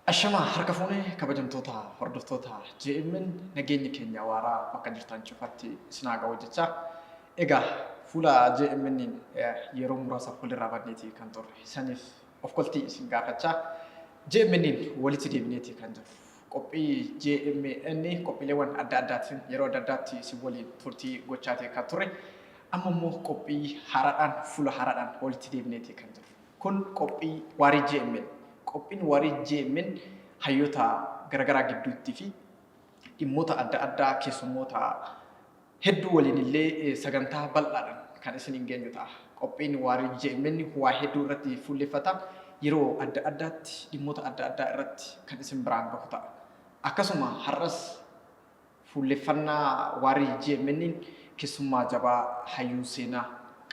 Ashama harka fuunee kabajamtoota hordoftoota JMN nageenya keenya waaraa bakka jirtan cufatti isin haa ga'u jecha. Egaa fuula JMN yeroo muraasaaf walirraa badneeti kan turre saniif of koltii isin gaafachaa JMN walitti deebineeti kan jiru. Qophii JMN qophiileewwan adda addaatiin yeroo adda addaatti isin waliin turtii gochaatee kan turre amma immoo qophii haaraadhaan fuula haaraadhaan walitti deebineeti kan jiru. Kun qophii waarii JMN. Qophiin waarii JMN hayyoota garaagaraa gidduutti fi dhimmoota adda addaa keessummoota hedduu waliin illee sagantaa bal'aadhaan kan isin hin geenyu ta'a. Qophiin waarii JMN waa hedduu irratti fuulleffata. Yeroo adda addaatti dhimmoota adda addaa irratti kan isin biraan bahu ta'a. Akkasuma har'as fuulleffannaa waarii JMN keessummaa jabaa hayyuu seenaa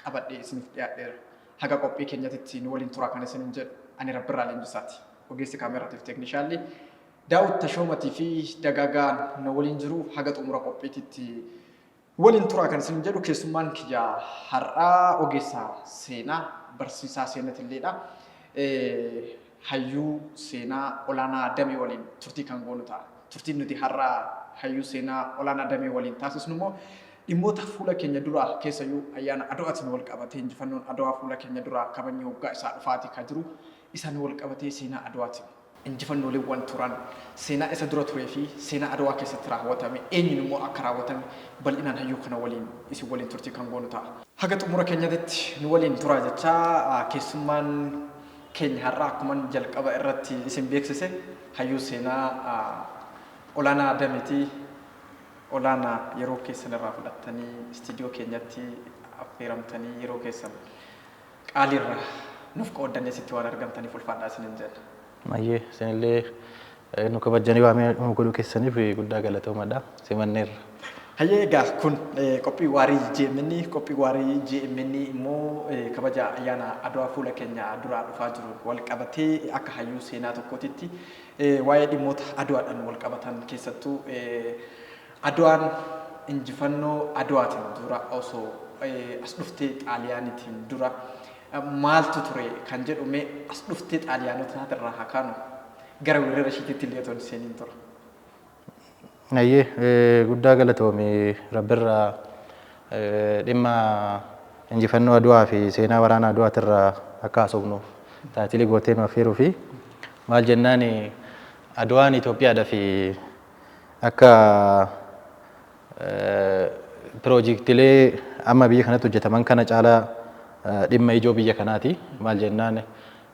qabadhee isiniif dhiyaadheera. Haga qophii keenyatti nu waliin turaa kan isin jedhu. Ani Rabbirraa Leenjisaati. Ogeessi kaameraatiif teeknishaalli Daawud Tashoomatii fi Dagaagaan na waliin jiru haga xumura qophiititti waliin turaa kan isin jedhu keessummaan kiyya har'aa ogeessa seenaa barsiisaa seenaatiilleedha. Hayyuu seenaa olaanaa damee waliin turtii kan goonu ta'a. Turtiin nuti har'aa hayyuu seenaa olaanaa damee waliin taasisnu immoo dhimmoota fuula keenya duraa keessayyuu ayyaana Adwaatiin wal qabatee injifannoon Adwaa fuula keenya duraa kabajni waggaa isaa dhufaatii kan jiru isaan wal qabatee seenaa Adwaatiin injifannooleewwan turan seenaa isa dura turee fi seenaa Adwaa keessatti raawwatame eenyuun immoo akka raawwatame bal'inaan hayyuu kana waliin isin waliin turtii kan goonu ta'a. Haga xumura keenyatti nu waliin turaa jechaa keessummaan keenya har'aa akkuma jalqaba irratti isin beeksise hayyuu seenaa olaanaa dameetii. Olaanaa yeroo keessan irraa fudhattanii istiidiyoo keenyatti affeeramtanii yeroo keessan qaaliirra nuuf qoodannee sitti waan argamtaniif ulfaadhaa isinin jedha. Mayyee isinillee nu kabajanii waamee nu godhuu keessaniif guddaa galatoomaadha. Simanneerra. Hayyee egaa kun qophii waarii JMN qophii waarii JMN immoo kabaja ayyaana Adwaa fuula keenya duraa dhufaa jiru wal qabatee akka hayyuu seenaa tokkootitti waa'ee dhimmoota Adwaadhaan wal qabatan keessattuu Adwaan injifannoo Adwaatiin dura osoo as dhuftee Xaaliyaaniitiin dura maaltu ture kan jedhume as dhuftee Xaaliyaanota irraa haa kaanu gara weerara isheetitti illee otoo seeniin tura. Ayyee guddaa galatoomii Rabbirraa dhimma injifannoo Adwaa fi seenaa waraana Adwaatirraa akka haasofnu taatilee gootee nu affeeruu fi maal jennaan Adwaan Itoophiyaadhaa fi akka piroojeektiilee amma biyya kanatti hojjetaman kana caalaa dhimma ijoo biyya kanaati. Maal jennaan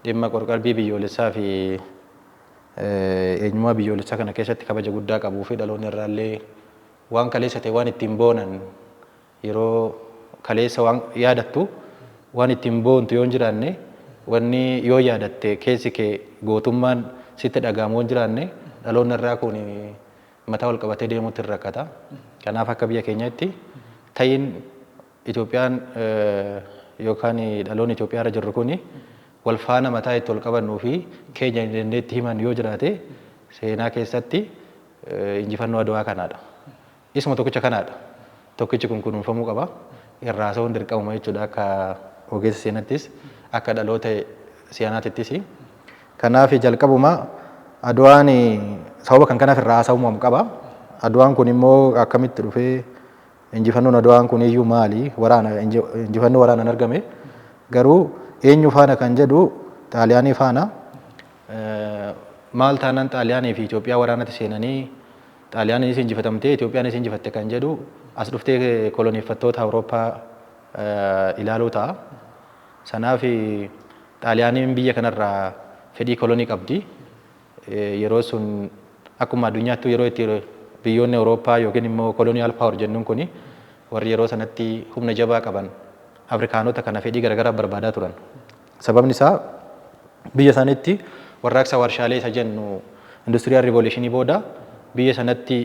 dhimma qorqalbii biyyoolessaa fi eenyummaa biyyoolessaa kana keessatti kabaja guddaa qabuu fi dhaloonni irraallee waan kaleessa ta'e waan ittiin boonan yeroo kaleessa waan yaadattu waan ittiin boontu yoo hin jiraanne wanni yoo yaadatte keessi kee gootummaan sitti dhagahamu yoo hin jiraanne dhaloonni irraa kun mataa wal qabatee deemuutti hin rakkata. Kanaaf akka biyya keenyatti ta'iin Itoophiyaan yookaan dhaloonni Itoophiyaa irra jirru kuni wal faana mataa itti wal qabannuu fi keenya dandeetti himan yoo jiraate seenaa keessatti injifannoo Adwaa kanaadha. Isuma tokkicha kanaadha. Tokkichi kun kunuunfamuu qaba. Irraa osoo hin dirqamuma jechuudha akka ogeessa seenattis akka dhaloota siyaanaatittis. Kanaaf jalqabuma Adwaan sababa kan kanaaf irraa haasa'uumam qaba. Adwaan kun immoo akkamitti dhufee injifannoon Adwaan kun iyyuu maali? Waraana injifannoo waraanaan argame. Garuu eenyu faana kan jedhu Xaaliyaanii faana maal taanaan Xaaliyaanii fi Itoophiyaa waraanatti seenanii Xaaliyaaniinis injifatamtee Itoophiyaanis injifatte kan jedhu as dhuftee koloneeffattoota Awurooppaa ilaaluu ta'a. Sanaaf Xaaliyaaniin biyya kanarraa fedhii kolonii qabdi. Yeroo sun akkuma addunyaatti yeroo itti biyyoonni Awurooppaa yookiin immoo koloniyaal paawar jennuun kuni warri yeroo sanatti humna jabaa qaban Afrikaanota kana fedhii garaagaraa barbaadaa turan. Sababni isaa biyya isaaniitti warraaqsa warshaalee isa jennu industiriyaal riivoluushinii booda biyya sanatti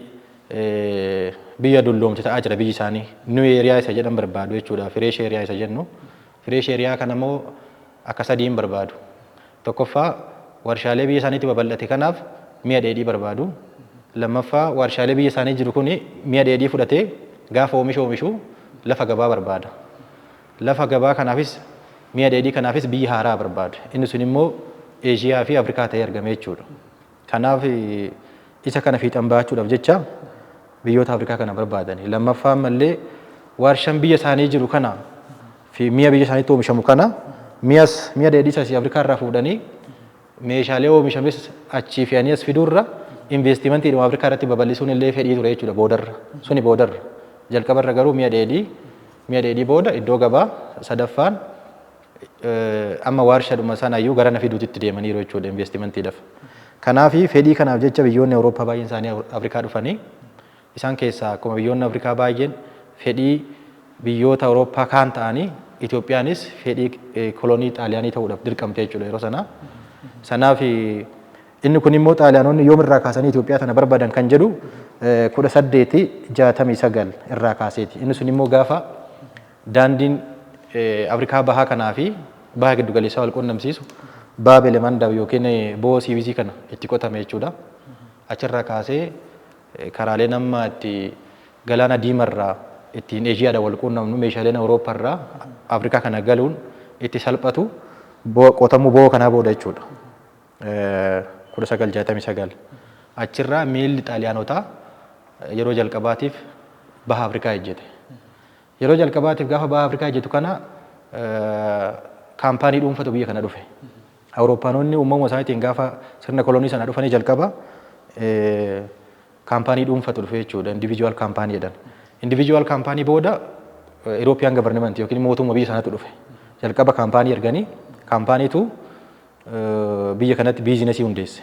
biyya dulloomte ta'aa jira biyyi isaanii. New Area isa jedhan barbaadu jechuudha. Fresh Area isa jennu. Fresh Area kana immoo akka sadiin barbaadu. Tokkoffaa warshaalee biyya isaaniitti babal'ate kanaaf mi'a dheedhii barbaadu. Lammaffaa warshaalee biyya isaanii jiru kuni mi'a dheedhii fudhatee gaafa oomishu lafa gabaa barbaada. lafa gabaa kanaafis mi'a dheedhii kanaafis biyya haaraa barbaada. Inni sun immoo Eeshiyaa fi Afrikaa ta'ee argame jechuudha. Kanaaf isa kana fiixan baachuudhaaf jecha biyyoota Afrikaa kana barbaadani. Lammaffaan mallee warshaan biyya isaanii jiru kana fi mi'a biyya isaaniitti oomishamu kana mi'a dheedhii isaanii Afrikaa irraa fuudhanii meeshaalee oomishames achii fe'anii as fiduurra investimentii dhuma Afrikaa irratti babal'isuun illee fedhii ture jechuudha boodarra. Suni boodarra. Jalqabarra garuu mi'a dheedhii booda iddoo gabaa sadaffaan amma warshaadhuma sanayyuu gara na fiduutitti deemaniiru jechuudha investimentiidhaaf. Kanaaf fedhii kanaaf jecha biyyoonni Awurooppaa baay'een isaanii Afrikaa dhufanii isaan keessaa akkuma biyyoonni Afrikaa baay'een fedhii biyyoota Awurooppaa kaan ta'anii Itoophiyaanis fedhii kolonii Xaaliyaanii ta'uudhaaf dirqamte jechuudha yeroo sanaa. Sanaaf inni kun immoo Xaaliyaanonni yoomirraa kaasanii Itoophiyaa tana barbaadan kan jedhu 1869 irraa kaaseeti. Inni sun immoo gaafa daandiin Afrikaa bahaa kanaa fi baha giddu galeessaa wal quunnamsiisu Baabel Mandab yookiin bo'oo CBC kana itti qotame jechuudha. Achirraa kaasee karaalee nama itti galaana diimarraa ittiin Eeshiyaadhaan wal quunnamnu meeshaaleen Awurooppaarraa Afrikaa kana galuun itti salphatu qotamuu bo'oo kanaa booda jechuudha. 1969 achirraa miilli Xaaliyaanotaa yeroo jalqabaatiif baha Afrikaa ejjete. Yeroo jalqabaatiif gaafa baha Afrikaa ejjetu kana kaampaanii dhuunfatu biyya kana dhufe. Awurooppaanonni uumama isaaniitiin gaafa sirna kolonii sana dhufanii jalqaba kaampaanii dhuunfatu dhufe jechuudha. Individual kaampaanii jedhan. Individual kaampaanii booda European government yookiin mootummaa biyya sanaatu dhufe. Jalqaba kaampaanii erganii kaampaaniitu biyya kanatti biizinesii hundeesse.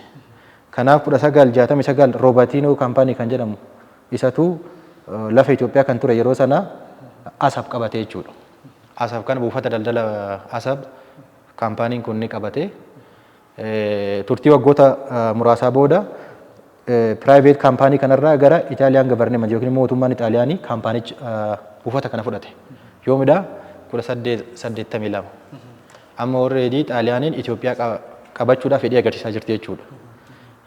Kanaaf 1969 Roobertiinoo kaampaanii kan jedhamu isatu lafa Itoophiyaa kan ture yeroo sana Asab qabate jechuudha. Asab kana buufata daldala Asab kaampaaniin kun ni qabate. Turtii waggoota muraasaa booda private kaampaanii kanarraa gara Itaaliyaan government yookiin mootummaan Itaaliyaanii kaampaanicha buufata kana fudhate. Yoomidha 1882. Amma already Xaaliyaaniin Itoophiyaa qabachuudhaaf fedhii agarsiisaa jirti jechuudha.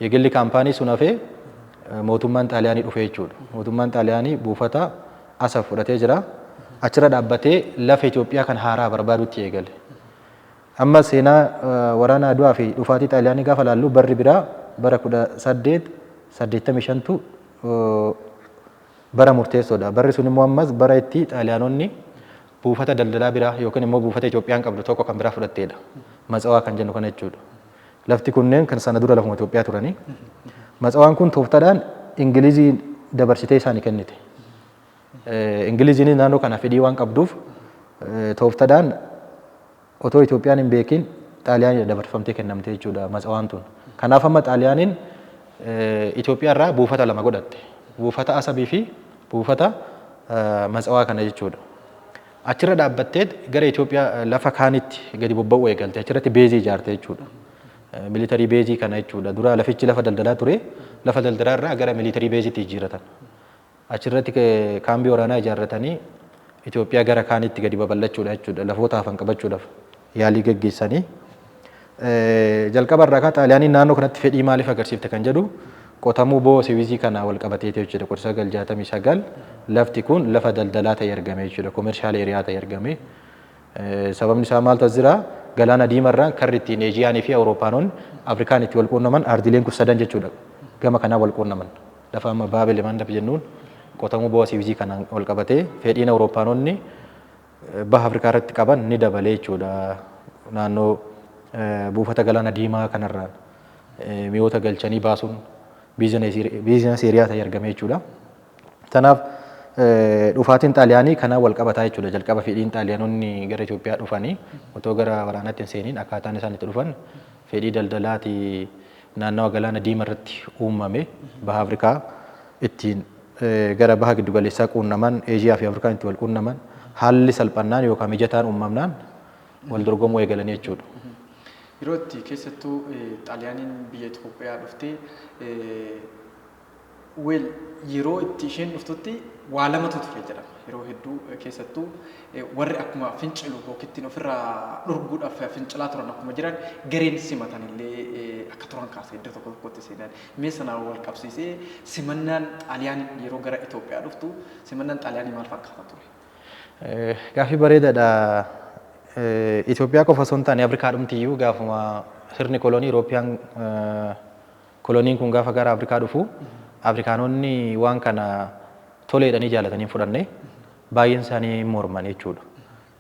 Eegalli kaampaanii sun hafee mootummaan Xaaliyaanii dhufe jechuudha. Mootummaan Xaaliyaanii buufata Asab fudhatee jira. Achirra dhaabbatee lafa Itoophiyaa kan haaraa barbaadutti eegale. Amma seenaa waraana Aduwaa fi dhufaatii Xaaliyaanii gaafa laallu barri biraa bara 1885tu bara murteessoodha. Barri sun immoo ammas bara itti Xaaliyaanonni buufata daldalaa biraa yookiin immoo buufata Itoophiyaan qabdu tokko kan biraa fudhatteedha. Matsawaa kan jennu kana jechuudha. Lafti kunneen kan sana dura lafuma Itoophiyaa turanii. Matsawaan kun tooftaadhaan Ingiliziin dabarsitee isaanii kennite. Ingiliziin naannoo kana fedhii waan qabduuf tooftaadhaan otoo Itoophiyaan hin beekin Xaaliyaanii dabarfamtee kennamte jechuudha matsawaan tun. Kanaaf amma Xaaliyaaniin Itoophiyaa irraa buufata lama godhatte. Buufata Asabii fi buufata matsawaa kana jechuudha. Achirra dhaabbattee gara Itoophiyaa lafa kaanitti gadi bobba'uu eegalte. Achirratti beezii ijaarte jechuudha. Militarii beezii kana jechuudha. Dura lafichi lafa daldalaa ture. Lafa daldalaa irraa gara militarii beeziitti jijjiiratan. Achirratti kaambii waraanaa ijaarratanii Itoophiyaa gara kaanitti gadi babal'achuudha jechuudha. Lafoota hafan qabachuudhaaf yaalii gaggeessanii. Jalqaba irraa kan Xaaliyaaniin naannoo kanatti fedhii maaliif agarsiifte kan jedhu qotamuu bo'oo siwiizii kana wal qabateeti jechuudha. 1969 lafti kun lafa daldalaa ta'e argame jechuudha. Commercial area ta'e argame. Sababni isaa maaltu as jira? Galaana diimarraan karri ittiin Eejiyaanii fi Awurooppaanonni Afrikaan itti wal quunnaman ardiileen kun sadan jechuudha. Gama kanaa wal quunnaman. Lafa amma Baabel Mandab jennuun qotamuu bo'oo siwiizii kanaan wal qabatee fedhiin Awurooppaanonni baha Afrikaa irratti qaban ni dabalee jechuudha. Naannoo buufata galaana diimaa kanarraan mi'oota galchanii baasuun biizinasii eriyaa ta'e argame jechuudha. Kanaaf dhufaatiin Xaaliyaanii kanaan wal qabataa jechuudha. Jalqaba fedhiin Xaaliyaanonni gara Itoophiyaa dhufanii otoo gara waraanaatti hin seeniin akkaataan isaan itti dhufan fedhii daldalaati naannawa galaana diimaa irratti uumame baha Afrikaa ittiin gara baha giddu galeessaa quunnaman Eeshiyaa fi Afrikaan itti wal quunnaman haalli salphannaan yookaan mijataan uumamnaan wal dorgomuu eegalanii jechuudha. Yeroo itti keessattuu Xaaliyaaniin biyya Itoophiyaa dhuftee yeroo itti isheen dhuftutti waa lamatu ture jedhama. Yeroo hedduu keessattuu warri akkuma fincilu yookiin ofirraa dhorkuudhaaf fincilaa turan akkuma jiran gareen simatan illee akka turan kaasa iddoo tokko tokkotti seenan. Mee sanaan wal qabsiisee simannaan Xaaliyaaniin yeroo gara Itoophiyaa dhuftu simannaan Xaaliyaanii maal fakkaata ture? Gaaffii bareedaadha. Itoophiyaa qofa osoo hin taane Afrikaa dhumtiyyuu gaafuma sirni kolonii Eurooppiyaan koloniin kun gaafa gara Afrikaa dhufu Afrikaanonni waan kana toleedhanii jaalatanii fudhanne baay'een isaanii morman jechuudha.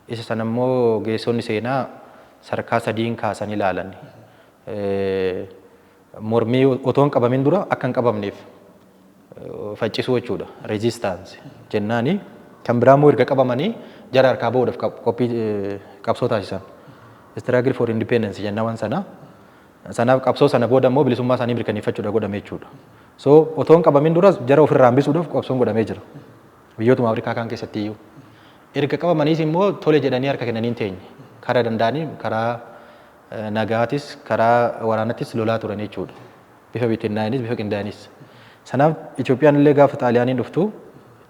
Isa sana immoo geessonni seenaa sadarkaa sadiin kaasanii ilaalan. Mormii otoo hin qabamin dura akka hin qabamneef faccisuu jechuudha. Resistance jennaani. Kan biraa immoo erga qabamanii jara harkaa bahuudhaaf qophii qabsoo taasisan. Struggle for independence jennaan sana. Sanaaf qabsoo sana booda immoo bilisummaa isaanii mirkaneeffachuudhaaf godhame jechuudha. So otoo hin qabamin dura jara ofirraa hambisuudhaaf qabsoon godhamee jira. Biyyootuma Afrikaa kan keessatti iyyuu. Erga qabamaniis immoo tole jedhanii harka kennanii hin teenye. Karaa danda'anii karaa nagaatis karaa waraanattis lolaa turan jechuudha. Bifa bittinnaanis bifa qindaa'anis. Sanaaf Itoophiyaan illee gaafa Xaaliyaaniin dhuftu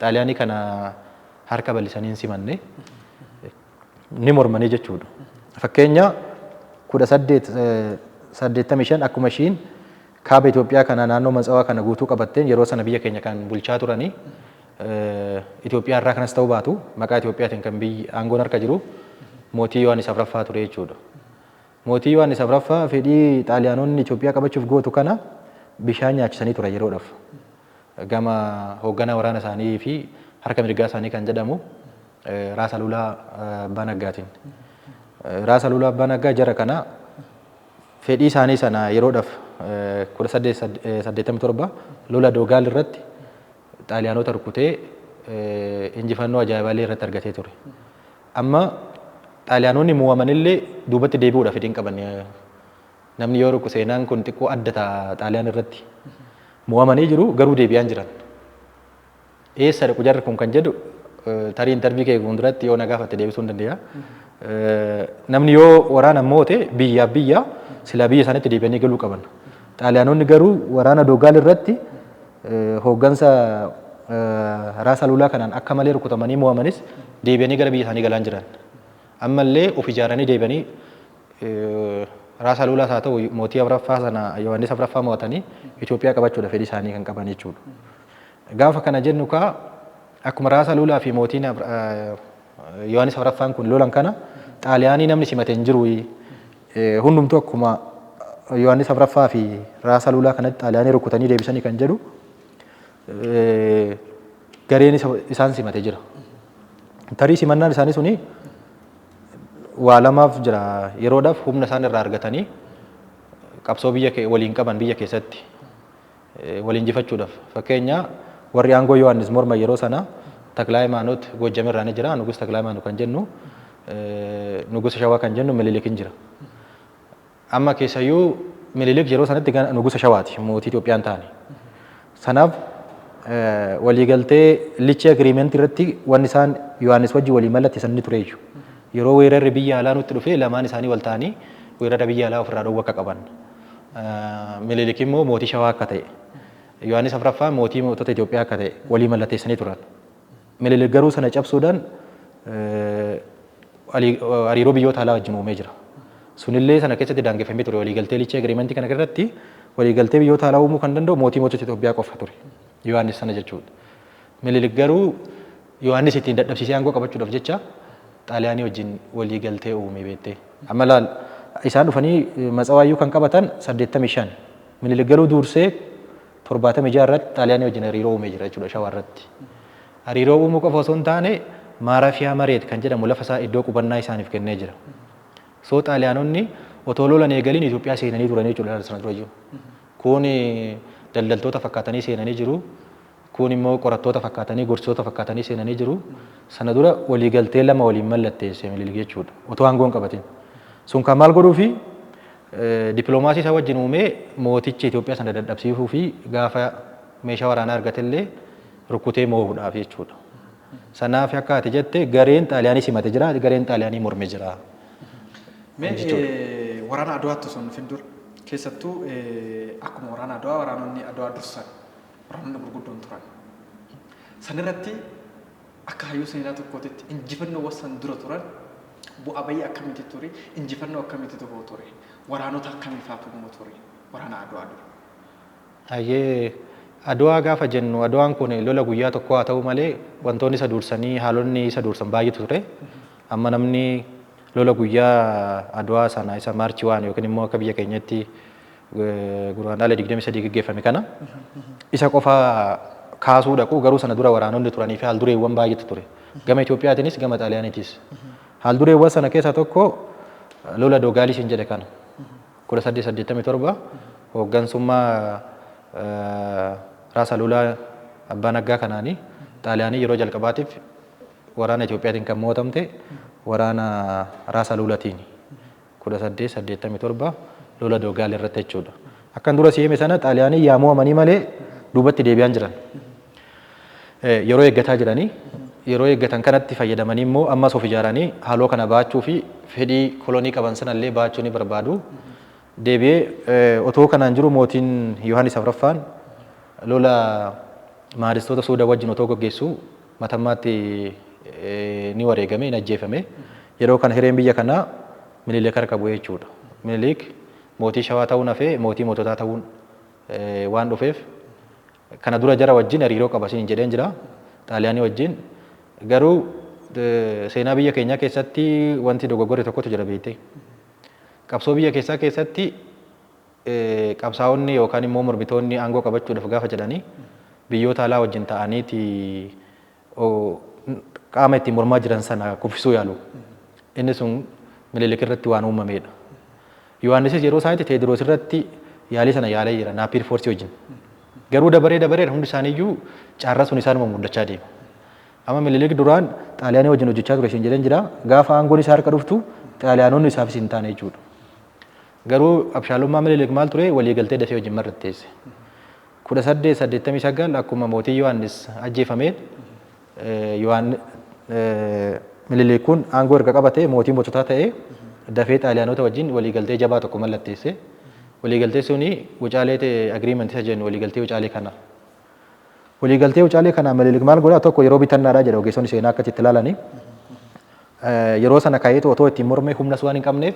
Xaaliyaanii kana harka bal'isanii hin simanne ni mormanii jechuudha. Fakkeenya 1885 akkuma ishiin kaaba Itoophiyaa kana naannoo Matsawaa kana guutuu qabatteen yeroo sana biyya keenya kan bulchaa turanii Itoophiyaa irraa kanas ta'uu baatu maqaa Itoophiyaatiin kan biyyi aangoon harka jiru mootii Yohaannis Afuraffaa ture jechuudha. Mootii Yohaannis Afuraffaa fedhii Xaaliyaanonni Itoophiyaa qabachuuf gootu kana bishaan nyaachisanii ture yeroodhaaf. Gama hoogganaa waraana isaanii fi harka mirgaa isaanii kan jedhamu Raas Alulaa Abbaa Naggaatiin. Raas Alulaa Abbaa Naggaa jara kana fedhii isaanii sana yeroodhaaf 1887 lola Doogaal irratti Xaaliyaanota rukutee injifannoo ajaa'ibaalee irratti argatee ture. Amma Xaaliyaanonni mo'amanillee duubatti deebi'uudhaaf fedhii hin qaban. Namni yoo ruku seenaan kun xiqqoo adda ta'a Xaaliyaan irratti. Mo'amanii jiru garuu deebi'aan jiran. Eessa dhaqu jarri kun kan jedhu tarii intarvii kee fuulduratti yoo na gaafatte deebisuu hin dandeenya. Namni yoo waraana moote biyyaaf biyya silaa biyya isaaniitti deebi'anii galuu qaban. Xaaliyaanonni garuu waraana Doogaal irratti hooggansa Raas Alulaa kanaan akka malee rukutamanii mo'amanis deebi'anii gara biyya isaanii galaan jiran. Ammallee of ijaaranii deebi'anii Raas Alulaas haa ta'u mootii Afuraffaa sana Yohaannis Afuraffaa mo'atanii Itoophiyaa qabachuudhaaf fedhii isaanii kan qaban jechuudha. Gaafa kana jennu kaa akkuma Raas Alulaa fi mootiin Yohaannis Afuraffaan kun lolan kana Xaaliyaanii namni simate hin jiru. Hundumtuu akkuma Yohaannis Afuraffaa fi Raas Alulaa kanatti Xaaliyaanii rukutanii deebisanii kan jedhu gareen isaan simate jira. Tarii simannaan isaanii suni waa lamaaf jira. Yeroodhaaf humna isaan irraa argatanii qabsoo biyya waliin qaban biyya keessatti waliin injifachuudhaaf. Fakkeenya warri aangoo Yohaannis morma yeroo sana Taklaa Hayimaanoot Goojjam irraa ni jira. Nugus Taklaa Hayimaanoot kan jennu Nugusa Shawaa kan jennu Minilik hin jira. Amma keessayyuu Minilik yeroo sanatti Nugusa Shawaati mootii Itoophiyaan ta'ani. Sanaaf waliigaltee lichii agiriimentii irratti wanni isaan Yohaannis wajjin walii mallatteessan ni ture jechuudha. Yeroo weerarri biyya alaa nutti dhufee lamaan isaanii wal ta'anii weerara biyya alaa ofirraa dhowwuu akka qaban. Minilik immoo mootii Shawaa akka ta'e. Yohaannis Afuraffaa mootii mootota Itoophiyaa akka ta'e walii mallatteessanii turan. Minilik garuu sana cabsuudhaan hariiroo biyyoota alaa wajjin uumee jira. Sunillee sana keessatti daangeffamee ture waliigaltee lichii agiriimentii kana irratti waliigaltee biyyoota alaa uumuu kan danda'u mootii mootota Itoophiyaa qofa ture. Yohaannis sana jechuudha. Minilik garuu Yohaannis ittiin dadhabsiisee aangoo qabachuudhaaf jecha Xaaliyaanii wajjin waliigaltee uumee beektee. Amma laal isaan dhufanii Matsawaayyuu kan qabatan 85. Minilik garuu dursee 76 irratti Xaaliyaanii wajjin hariiroo uumee jira jechuudha Shawaa irratti. Hariiroo uumuu qofa osoo hin taane Maarafiyaa Mareet kan jedhamu lafa isaa iddoo qubannaa isaaniif kennee jira. So Xaaliyaanonni otoo lolan eegaliin Itoophiyaa seenanii turan jechuudha sana dura jiru. Kun daldaltoota fakkaatanii seenanii jiru. Kun immoo qorattoota fakkaatanii gorsitoota fakkaatanii seenanii jiru. Sana dura waliigaltee lama waliin mallatteesse Minilik jechuudha. Otoo aangoo hin qabatin. Sun kan maal godhuu fi dippiloomaasii isaa wajjin uumee mooticha Itoophiyaa sana dadhabsiisuu fi gaafa meeshaa waraanaa argatellee rukutee moo'uudhaaf jechuudha. Sanaaf akka ati jette gareen Xaaliyaanii simate jira, gareen Xaaliyaanii morme jira. Waraana Aduwaatti osoo hin dhufin dura keessattuu akkuma waraana Aduwaa waraanonni Aduwaa dursan waraanonni gurguddoon turan. Sanirratti akka hayyuu seenaa tokkootti injifannoo san dura turan bu'aa bayii akkamitti ture, injifannoo akkamitti ture, waraanota akkamii fa'aatu ture waraana Aduwaa dura. Hayyee Adwaa gaafa jennu adwaan kun lola guyyaa tokko haa ta'u malee wantoonni isa dursanii haalonni isa dursan baay'eetu ture. Amma namni lola guyyaa adwaa sana isa maarchi waan yookiin immoo akka biyya keenyatti guraandhala 23 gaggeeffame kana isa qofa kaasuu dhaqu garuu sana dura waraanonni turanii fi haal dureewwan baay'eetu ture. Gama Itoophiyaatiinis gama Xaaliyaaniitis. Haal dureewwan sana keessaa tokko lola Dogaalii jedhe kana 1887 hooggansummaa Raasa Lolaa Abbaa Naggaa kanaanii Xaaliyaanii yeroo jalqabaatiif waraana Itoophiyaatiin kan moo'amte waraana Raasa Lolaatiin 1887 lola Dogaalii irratti jechuudha. Akkan dura si'eeme sana Xaaliyaanii yaa mo'amanii malee duubatti deebi'an jiran. Yeroo eeggataa jiranii yeroo eeggatan kanatti fayyadamanii immoo ammas of ijaaranii haaloo kana baachuu fi fedhii kolonii qaban sanallee baachuu ni barbaadu. Deebi'ee otoo kanaan jiru mootiin Yohaannis Afraffaan lola maaristoota Suudaa wajjin otoo gaggeessu matammaatti ni wareegame ni ajjeefame. Yeroo kana hireen biyya kanaa Minilik harka bu'ee jechuudha. Minilik mootii Shawaa ta'uun hafee mootii moototaa ta'uun waan dhufeef kana dura jara wajjin hariiroo qaba siin jedheen jira. Xaaliyaanii wajjin garuu seenaa biyya keenyaa keessatti wanti dogoggorre tokkotu jira beektee. Qabsoo biyya keessaa keessatti qabsaa'onni yookaan immoo mormitoonni aangoo qabachuudhaaf gaafa jedhanii biyyoota alaa wajjin ta'aniiti qaama ittiin mormaa jiran sana kuffisuu yaalu. Inni sun Minilik irratti waan uumamedha. Yohaannisis yeroo isaaniitti Teediroos irratti yaalii sana yaalee jira Naapiir Foorsii wajjin. Garuu dabaree hundi isaaniiyyuu caarraa sun isaanuma muddachaa deema. Amma Minilik duraan Xaaliyaanii wajjin hojjechaa ture siin jedheen jira. Gaafa aangoon isaa harka dhuftu Xaaliyaanonni isaafis hin taane jechuudha. Garuu abshaalummaa Minilik maal ture waliigaltee dafee wajjin marratteesse. 1889 akkuma mootii Yohaannis ajjeefameen Minilik kun aangoo erga qabatee mootii moototaa ta'ee dafee Xaaliyaanota wajjin waliigaltee jabaa tokko mallatteesse. Waliigaltee suni wucaalee agreement isa jennu waliigaltee wucaalee kana. Waliigaltee wucaalee kana Minilik maal godhaa tokko yeroo bitannaadhaa jedha ogeessonni seenaa akkatti itti ilaalanii. Yeroo sana kaayeetu otoo ittiin mormee humnas waan hin qabneef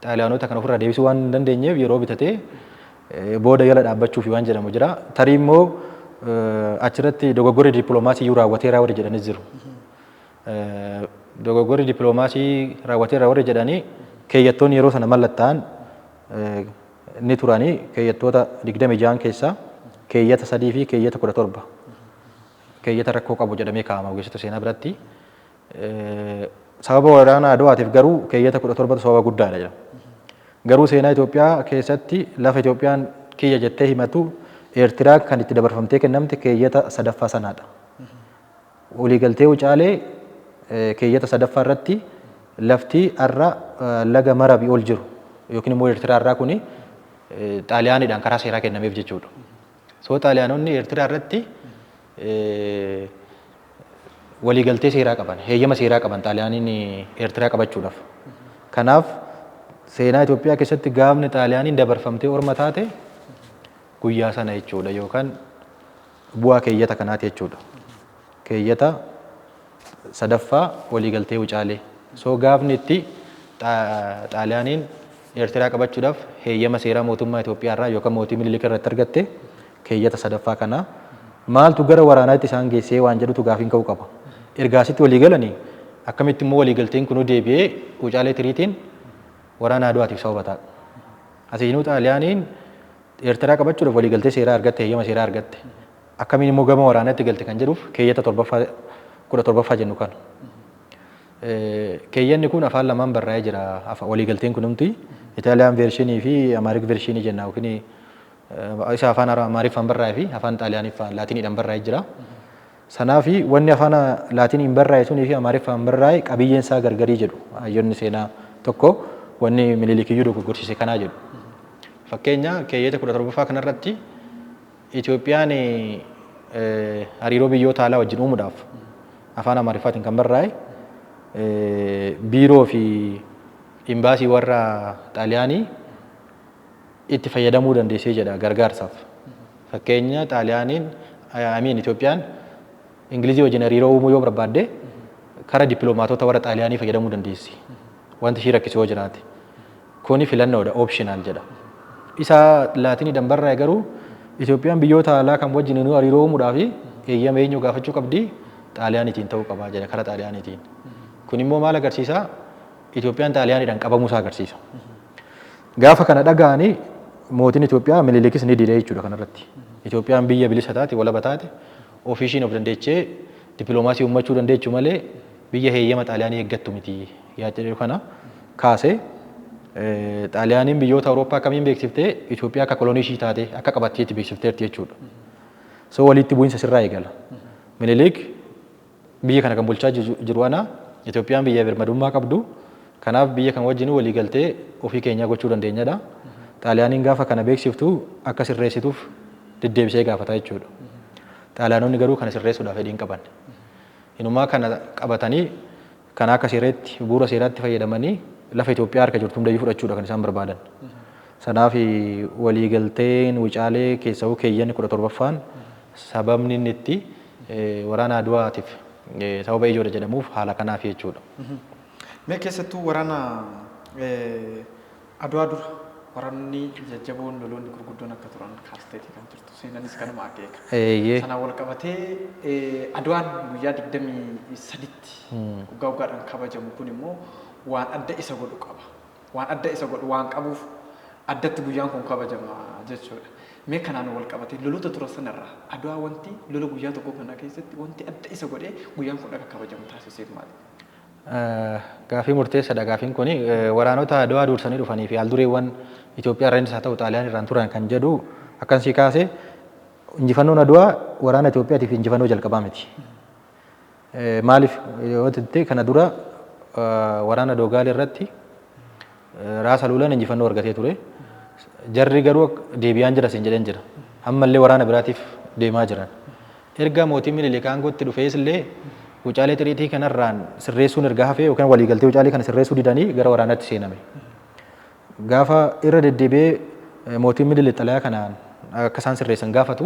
Xaaliyaanota kana ofirraa deebisuu waan hin dandeenyeef yeroo bitatee booda yala dhaabbachuuf waan jedhamu jira. Tarii immoo achirratti dogoggorri dippiloomaasii raawwateeraa warri jedhanis jiru. Dogoggorri dippiloomaasii raawwateeraa warri jedhanii keeyyattoonni yeroo sana mallattaa'an ni turanii keeyyattoota 26 keessaa keeyyata 3 fi keeyyata 17 keeyyata rakkoo qabu jedhamee kaa'ama ogeessota seenaa biratti. Sababa waraana Adwaatiif garuu keeyyata 17 sababa guddaadha jedhama. Garuu seenaa Itoophiyaa keessatti lafa Itoophiyaan kiyya jettee himatu Eertiraa kan itti dabarfamtee kennamte keeyyata 3ffaa sanaadha. Waliigaltee wucaalee keeyyata 3ffaa irratti lafti har'a laga Marabii ol jiru yookiin immoo Eertiraa irraa kuni Xaaliyaaniidhaan karaa seeraa kennameef jechuudha. So Xaaliyaanonni Eertiraa irratti waliigaltee seeraa qaban, heeyyama seeraa qaban Xaaliyaaniin Eertiraa qabachuudhaaf. Kanaaf seenaa Itoophiyaa keessatti gaafni Xaaliyaaniin dabarfamtee orma taate guyyaa sana jechuudha yookaan bu'aa keeyyata kanaati jechuudha. Keeyyata 3ffaa waliigaltee wucaalee. So gaafni itti Xaaliyaaniin Eertiraa qabachuudhaaf heeyyama seeraa mootummaa Itoophiyaa irraa yookaan mootii Minilik irratti argatte keeyyata 3ffaa kana maaltu gara waraanaatti isaan geessee waan jedhutu gaafiin ka'uu qaba. Ergaasitti walii galanii akkamitti immoo waliigalteen kun deebi'ee wucaalee tiriitiin waraana Adwaatiif sababa ta'a. Asiinuu Xaaliyaaniin Eertiraa qabachuudhaaf waliigaltee seeraa argatte heeyyama seeraa argatte. Akkamiin immoo gama waraanaatti galte kan jedhuuf keeyyata 17ffaa jennu kana. Keeyyanni kun afaan lamaan barraa'ee jira. Waliigalteen kun humti Itaaliyaan veershinii fi Amaarik veershinii jenna yookiin isa afaan Amaariffaan barraa'ee fi afaan Xaaliyaaniffaan Laatiniidhaan barraa'ee jira. Sanaafi wanni afaan Laatiniin barraa'e sunii fi Amaariffaan barraa'e qabiyyeen isaa gargarii jedhu. Hayyoonni seenaa tokko wanni Minilikiyyuu dogoggorsiise kanaa jedhu. Fakkeenya keeyyata 17ffaa kanarratti Itoophiyaan hariiroo biyyoota alaa wajjin uumuudhaaf afaan Amaariffaatiin kan barraa'e biiroo fi imbaasii warra Xaaliyaanii itti fayyadamuu dandeessee jedha gargaarsaaf. Fakkeenya Xaaliyaaniin Itoophiyaan Ingilizii wajjin hariiroo uumuu yoo barbaadde karaa dippiloomaatota warra Xaaliyaanii fayyadamuu dandeessi. Wanti ishii rakkisu yoo jiraate. Kuni filannoodha optional jedha. Isa Laatiniidhaan barraa'e garuu Itoophiyaan biyyoota alaa kan wajjin nu hariiroo uumuudhaaf eeyyama eenyu gaafachuu qabdi Xaaliyaaniitiin ta'uu qaba jedha karaa Xaaliyaaniitiin. Kun immoo maal agarsiisa? Itoophiyaan Xaaliyaaniidhaan qabamuusaa agarsiisa. Gaafa kana dhaga'anii mootiin Itoophiyaa Minilikis ni didee jechuudha kanarratti. Itoophiyaan biyya bilisa taate walaba taate ofii ishiin of dandeechee dippiloomaasii uummachuu dandeechuu malee biyya heeyyama Xaaliyaanii eeggattu miti yaaduu kana kaasee Xaaliyaaniin biyyoota Awurooppaa akkamiin beeksiftee Itoophiyaa akka kolonii ishii taate akka qabatteetti beeksifteerti jechuudha. So walitti bu'iinsa sirraa eegala. Minilik biyya kana kan bulchaa jiru ana Itoophiyaan biyya birmadummaa qabdu kanaaf biyya kan wajjin walii galtee ofii keenyaa gochuu dandeenyadha. Xaaliyaaniin gaafa kana beeksiftu akka sirreessituuf deddeebisee gaafata jechuudha. Xaaliyaanonni garuu kana sirreessuudhaaf fedhii hin qaban. Inumaa kana qabatanii kana akka seeratti bu'uura seeraatti fayyadamanii lafa Itoophiyaa harka jirtu hundayyuu fudhachuudha kan isaan barbaadan. Sanaaf waliigalteen Wucaalee keessaa keeyyan 17ffaan sababni inni itti waraana Aduwaatiif sababa ijoodha jedhamuuf haala kanaaf jechuudha. Mee keessattuu waraana Aduwaa dura waraanni jajjaboon loloonni gurguddoon akka turan kaasteetii kan jirtu seenanis kanuma akeeka. Sana wal qabatee Aduwaan guyyaa 23tti waggaa waggaadhaan kabajamu kun immoo waan adda isa godhu qaba. Waan adda isa godhu waan qabuuf addatti guyyaan kun kabajama jechuudha. Mee kanaan wal qabatee lolota tura sanarraa Aduwaa wanti lola guyyaa tokko kana keessatti wanti adda isa godhee guyyaan kun akka kabajamu taasisee maali? Gaafii murteessaadha gaafiin kun waraanota Aduwaa dursanii dhufanii fi haaldureewwan Itoophiyaa irraanis haa ta'u Xaaliyaan irraan turan kan jedhu akkan sii kaase injifannoon Aduwaa waraana Itoophiyaatiif injifannoo jalqabaa miti. Maaliif yoo ta'e kana dura waraana Doogaal irratti Raasa Luulaan injifannoo argatee ture. Jarri garuu deebi'aan jira siin jedhan jira. Ammallee waraana biraatiif deemaa jiran. Erga mootiin Minilik aangootti dhufees illee Wucaalee xiriitii kanarraan sirreessuun erga hafee yookaan waliigaltee Wucaalee kana sirreessuu didanii gara waraanaatti seename. Gaafa irra deddeebi'ee mootiin Minilik xalayaa kanaan akka isaan sirreessan gaafatu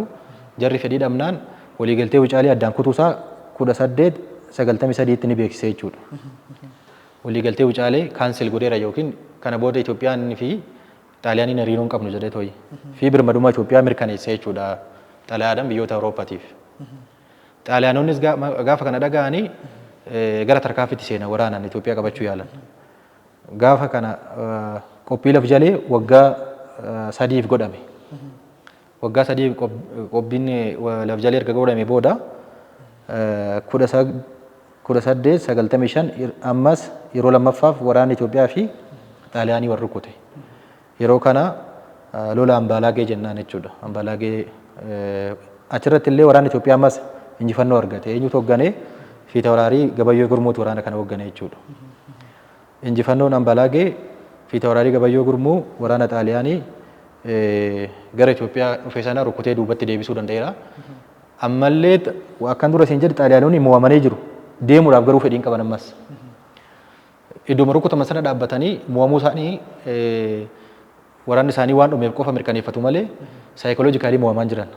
jarri fedhii dhabnaan waliigaltee Wucaalee addaan kutuusaa 1893tti ni beeksisee jechuudha. Waliigaltee Wucaalee kaansel godheera yookiin kana booda Itoophiyaan fi Xaaliyaaniin hariiroo hin qabnu jedhee tooyi. Fi birmadummaa Itoophiyaa mirkaneessee jechuudha xalayaadhaan biyyoota Awurooppaatiif. Xaaliyaanonnis gaafa kana dhaga'anii gara tarkaanfiitti seenan waraanaan Itoophiyaa qabachuu yaalan. Gaafa kana qophii laf jalee waggaa 3 godhame. Waggaa 3 qophiin laf jalee erga godhame booda 1895 ammas yeroo lammaffaaf waraanni Itoophiyaa fi Xaaliyaanii wal rukute. Yeroo kana lola Ambaalaagee jennaan jechuudha. Ambaalaagee achirratti illee waraanni Itoophiyaa ammas injifannoo argate. Eenyutu hoogganee Fiitawuraarii Gabayyoo Gurmuutu waraana kana hoogganee jechuudha. Injifannoon Ambaalaagee Fiitawuraarii Gabayyoo Gurmuu waraana Xaaliyaanii gara Itoophiyaa dhufee sana rukutee duubatti deebisuu danda'eera. Ammallee akkan dura isin jedhe Xaaliyaanonni mo'amanii jiru. Deemuudhaaf garuu fedhiin qaban ammas. Idduma rukutaman sana dhaabbatanii mo'amuu isaanii waraanni isaanii waan dhumeef qofa mirkaneeffatu malee saayikoloojikaalii mo'amaa jiran.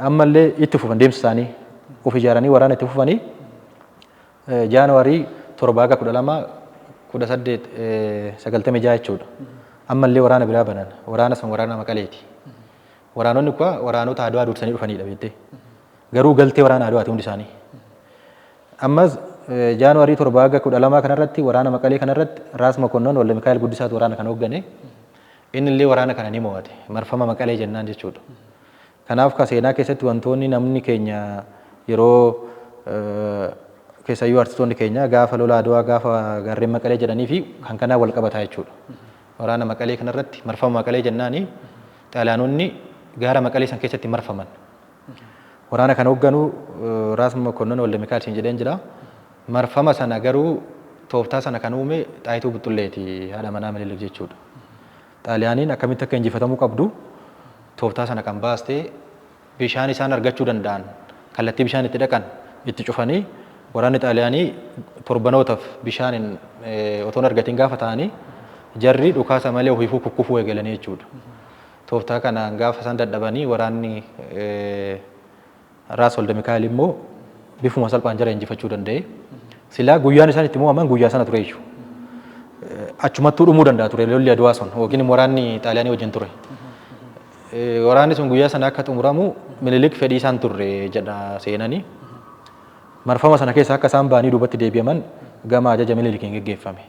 Ammallee itti fufan deemsa isaanii of ijaaranii waraana itti fufanii Jaanuwaarii 7/12/1896 jechuudha. Ammallee waraana biraa banan waraana san waraana Maqaleeti. Waraanonni kuwa waraanota Aduwaa dursanii dhufanidha beektee. Garuu galtee waraana Aduwaati hundi isaanii. Ammas Jaanuwaarii 7/12 kanarratti waraana Maqalee kanarratti Raas Mokonnon Walde Mikaa'el Guddisaatu waraana kana hooggane. Inni illee waraana kana ni mo'ate. Marfama Maqalee jennaan jechuudha. Kanaaf ka seenaa keessatti wantoonni namni keenya yeroo keessayyuu artistoonni keenya gaafa lola Aduwaa gaafa gaarreen Maqalee jedhanii fi kan kanaa wal qabataa jechuudha. Waraana Maqalee kanarratti marfama Maqalee jennaani Xaaliyaanonni gaara Maqalee san keessatti marfaman. Waraana kana hoogganuu Raas Mokonnon Walde Mikaa'el siin jedheen jira. Marfama sana garuu tooftaa sana kan uume Xaayituu Buxxulleeti haadha manaa Minilik jechuudha. Xaaliyaaniin akkamitti akka injifatamuu qabdu tooftaa sana kan baastee bishaan isaan argachuu danda'an kallattii bishaan itti dhaqan itti cufanii waraanni Xaaliyaanii torbanootaaf bishaan otoo argatiin gaafa ta'anii jarri dhukaasa malee ofiifuu kukkufuu eegalanii jechuudha. Tooftaa kanaan gaafa isaan dadhabanii waraanni Raas Walde Mikaa'el immoo bifuma salphaan jara injifachuu danda'e. Silaa guyyaan isaan itti mo'aman guyyaa sana ture jechuudha. Achumattuu dhumuu danda'a ture lolli Aduwaa sun yookiin waraanni Xaaliyaanii wajjin ture. Waraanni sun guyyaa sana akka xumuramu Minilik fedhii isaan turre jedha seenanii. Marfama sana keessa akka isaan ba'anii duubatti deebi'aman gama ajaja Minilikiin geggeeffame.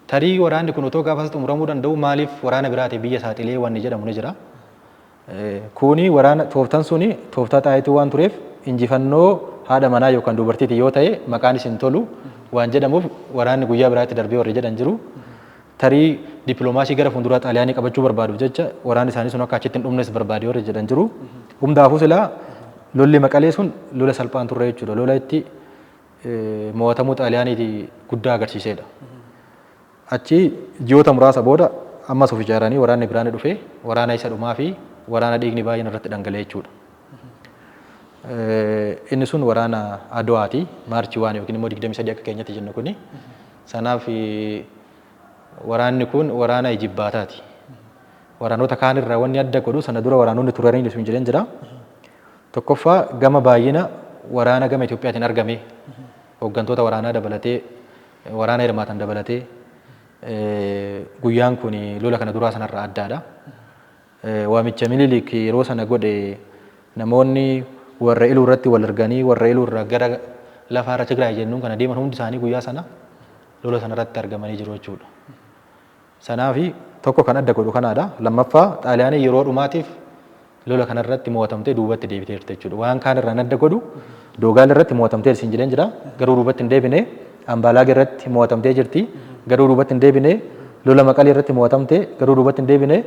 Tarii waraanni kun otoo gaafas xumuramuu danda'u maaliif waraana biraati biyya saaxilee wanni jedhamu ni jira. Kuni waraana tooftan suni tooftaa xaayituu waan tureef injifannoo haadha manaa yookaan dubartiiti yoo ta'e maqaan isin tolu waan jedhamuuf waraanni guyyaa biraatti darbee warri jedhan jiru. Tarii dippiloomaasii gara fuulduraa xaaliyaanii qabachuu barbaaduuf jecha waraanni isaanii sun akka achitti hin dhumnes barbaade warri jedhan jiru. Hundaafuu silaa lolli Maqalee sun lola salphaan turre jechuudha. Lola itti mo'atamuu xaaliyaaniiti guddaa agarsiisedha. Achi ji'oota muraasa booda ammas of ijaaranii waraanni biraan dhufee waraana isa dhumaa fi waraana dhiigni baay'een irratti dhangala'e jechuudha. Inni sun waraana Adowaati. Maarchii 1 yookiin immoo 23 akka keenyatti jennu kuni. Sanaaf waraanni kun waraana ijibbaataati. Waraanota kaan irraa wanni adda godhu sana dura waraanonni turaniin sun jiran jira. Tokkoffaa gama baay'ina waraana gama Itoophiyaatiin argame hooggantoota waraanaa dabalatee waraana hirmaatan dabalatee guyyaan kun lola kana duraa sanarraa addaadha. Waamicha Minilik yeroo sana godhe namoonni warra iluu irratti wal arganii warra iluu irraa gara lafaarra Tigraay jennuun kana deeman hundi isaanii guyyaa sana lola sanarratti argamanii jiru jechuudha. Sanaaf tokko kan adda godhu kanaadha. Lammaffaa xaaliyaanii yeroo dhumaatiif lola kanarratti mo'atamtee duubatti deebiteerti jechuudha. Waan kaan irraan adda godhu Doogaal irratti mo'atamtee isin jedhan jira. Garuu duubatti hin deebine. Ambaalaag irratti mo'atamtee jirti. Garuu duubatti hin deebine. Lola Maqalee irratti mo'atamtee garuu duubatti hin deebine.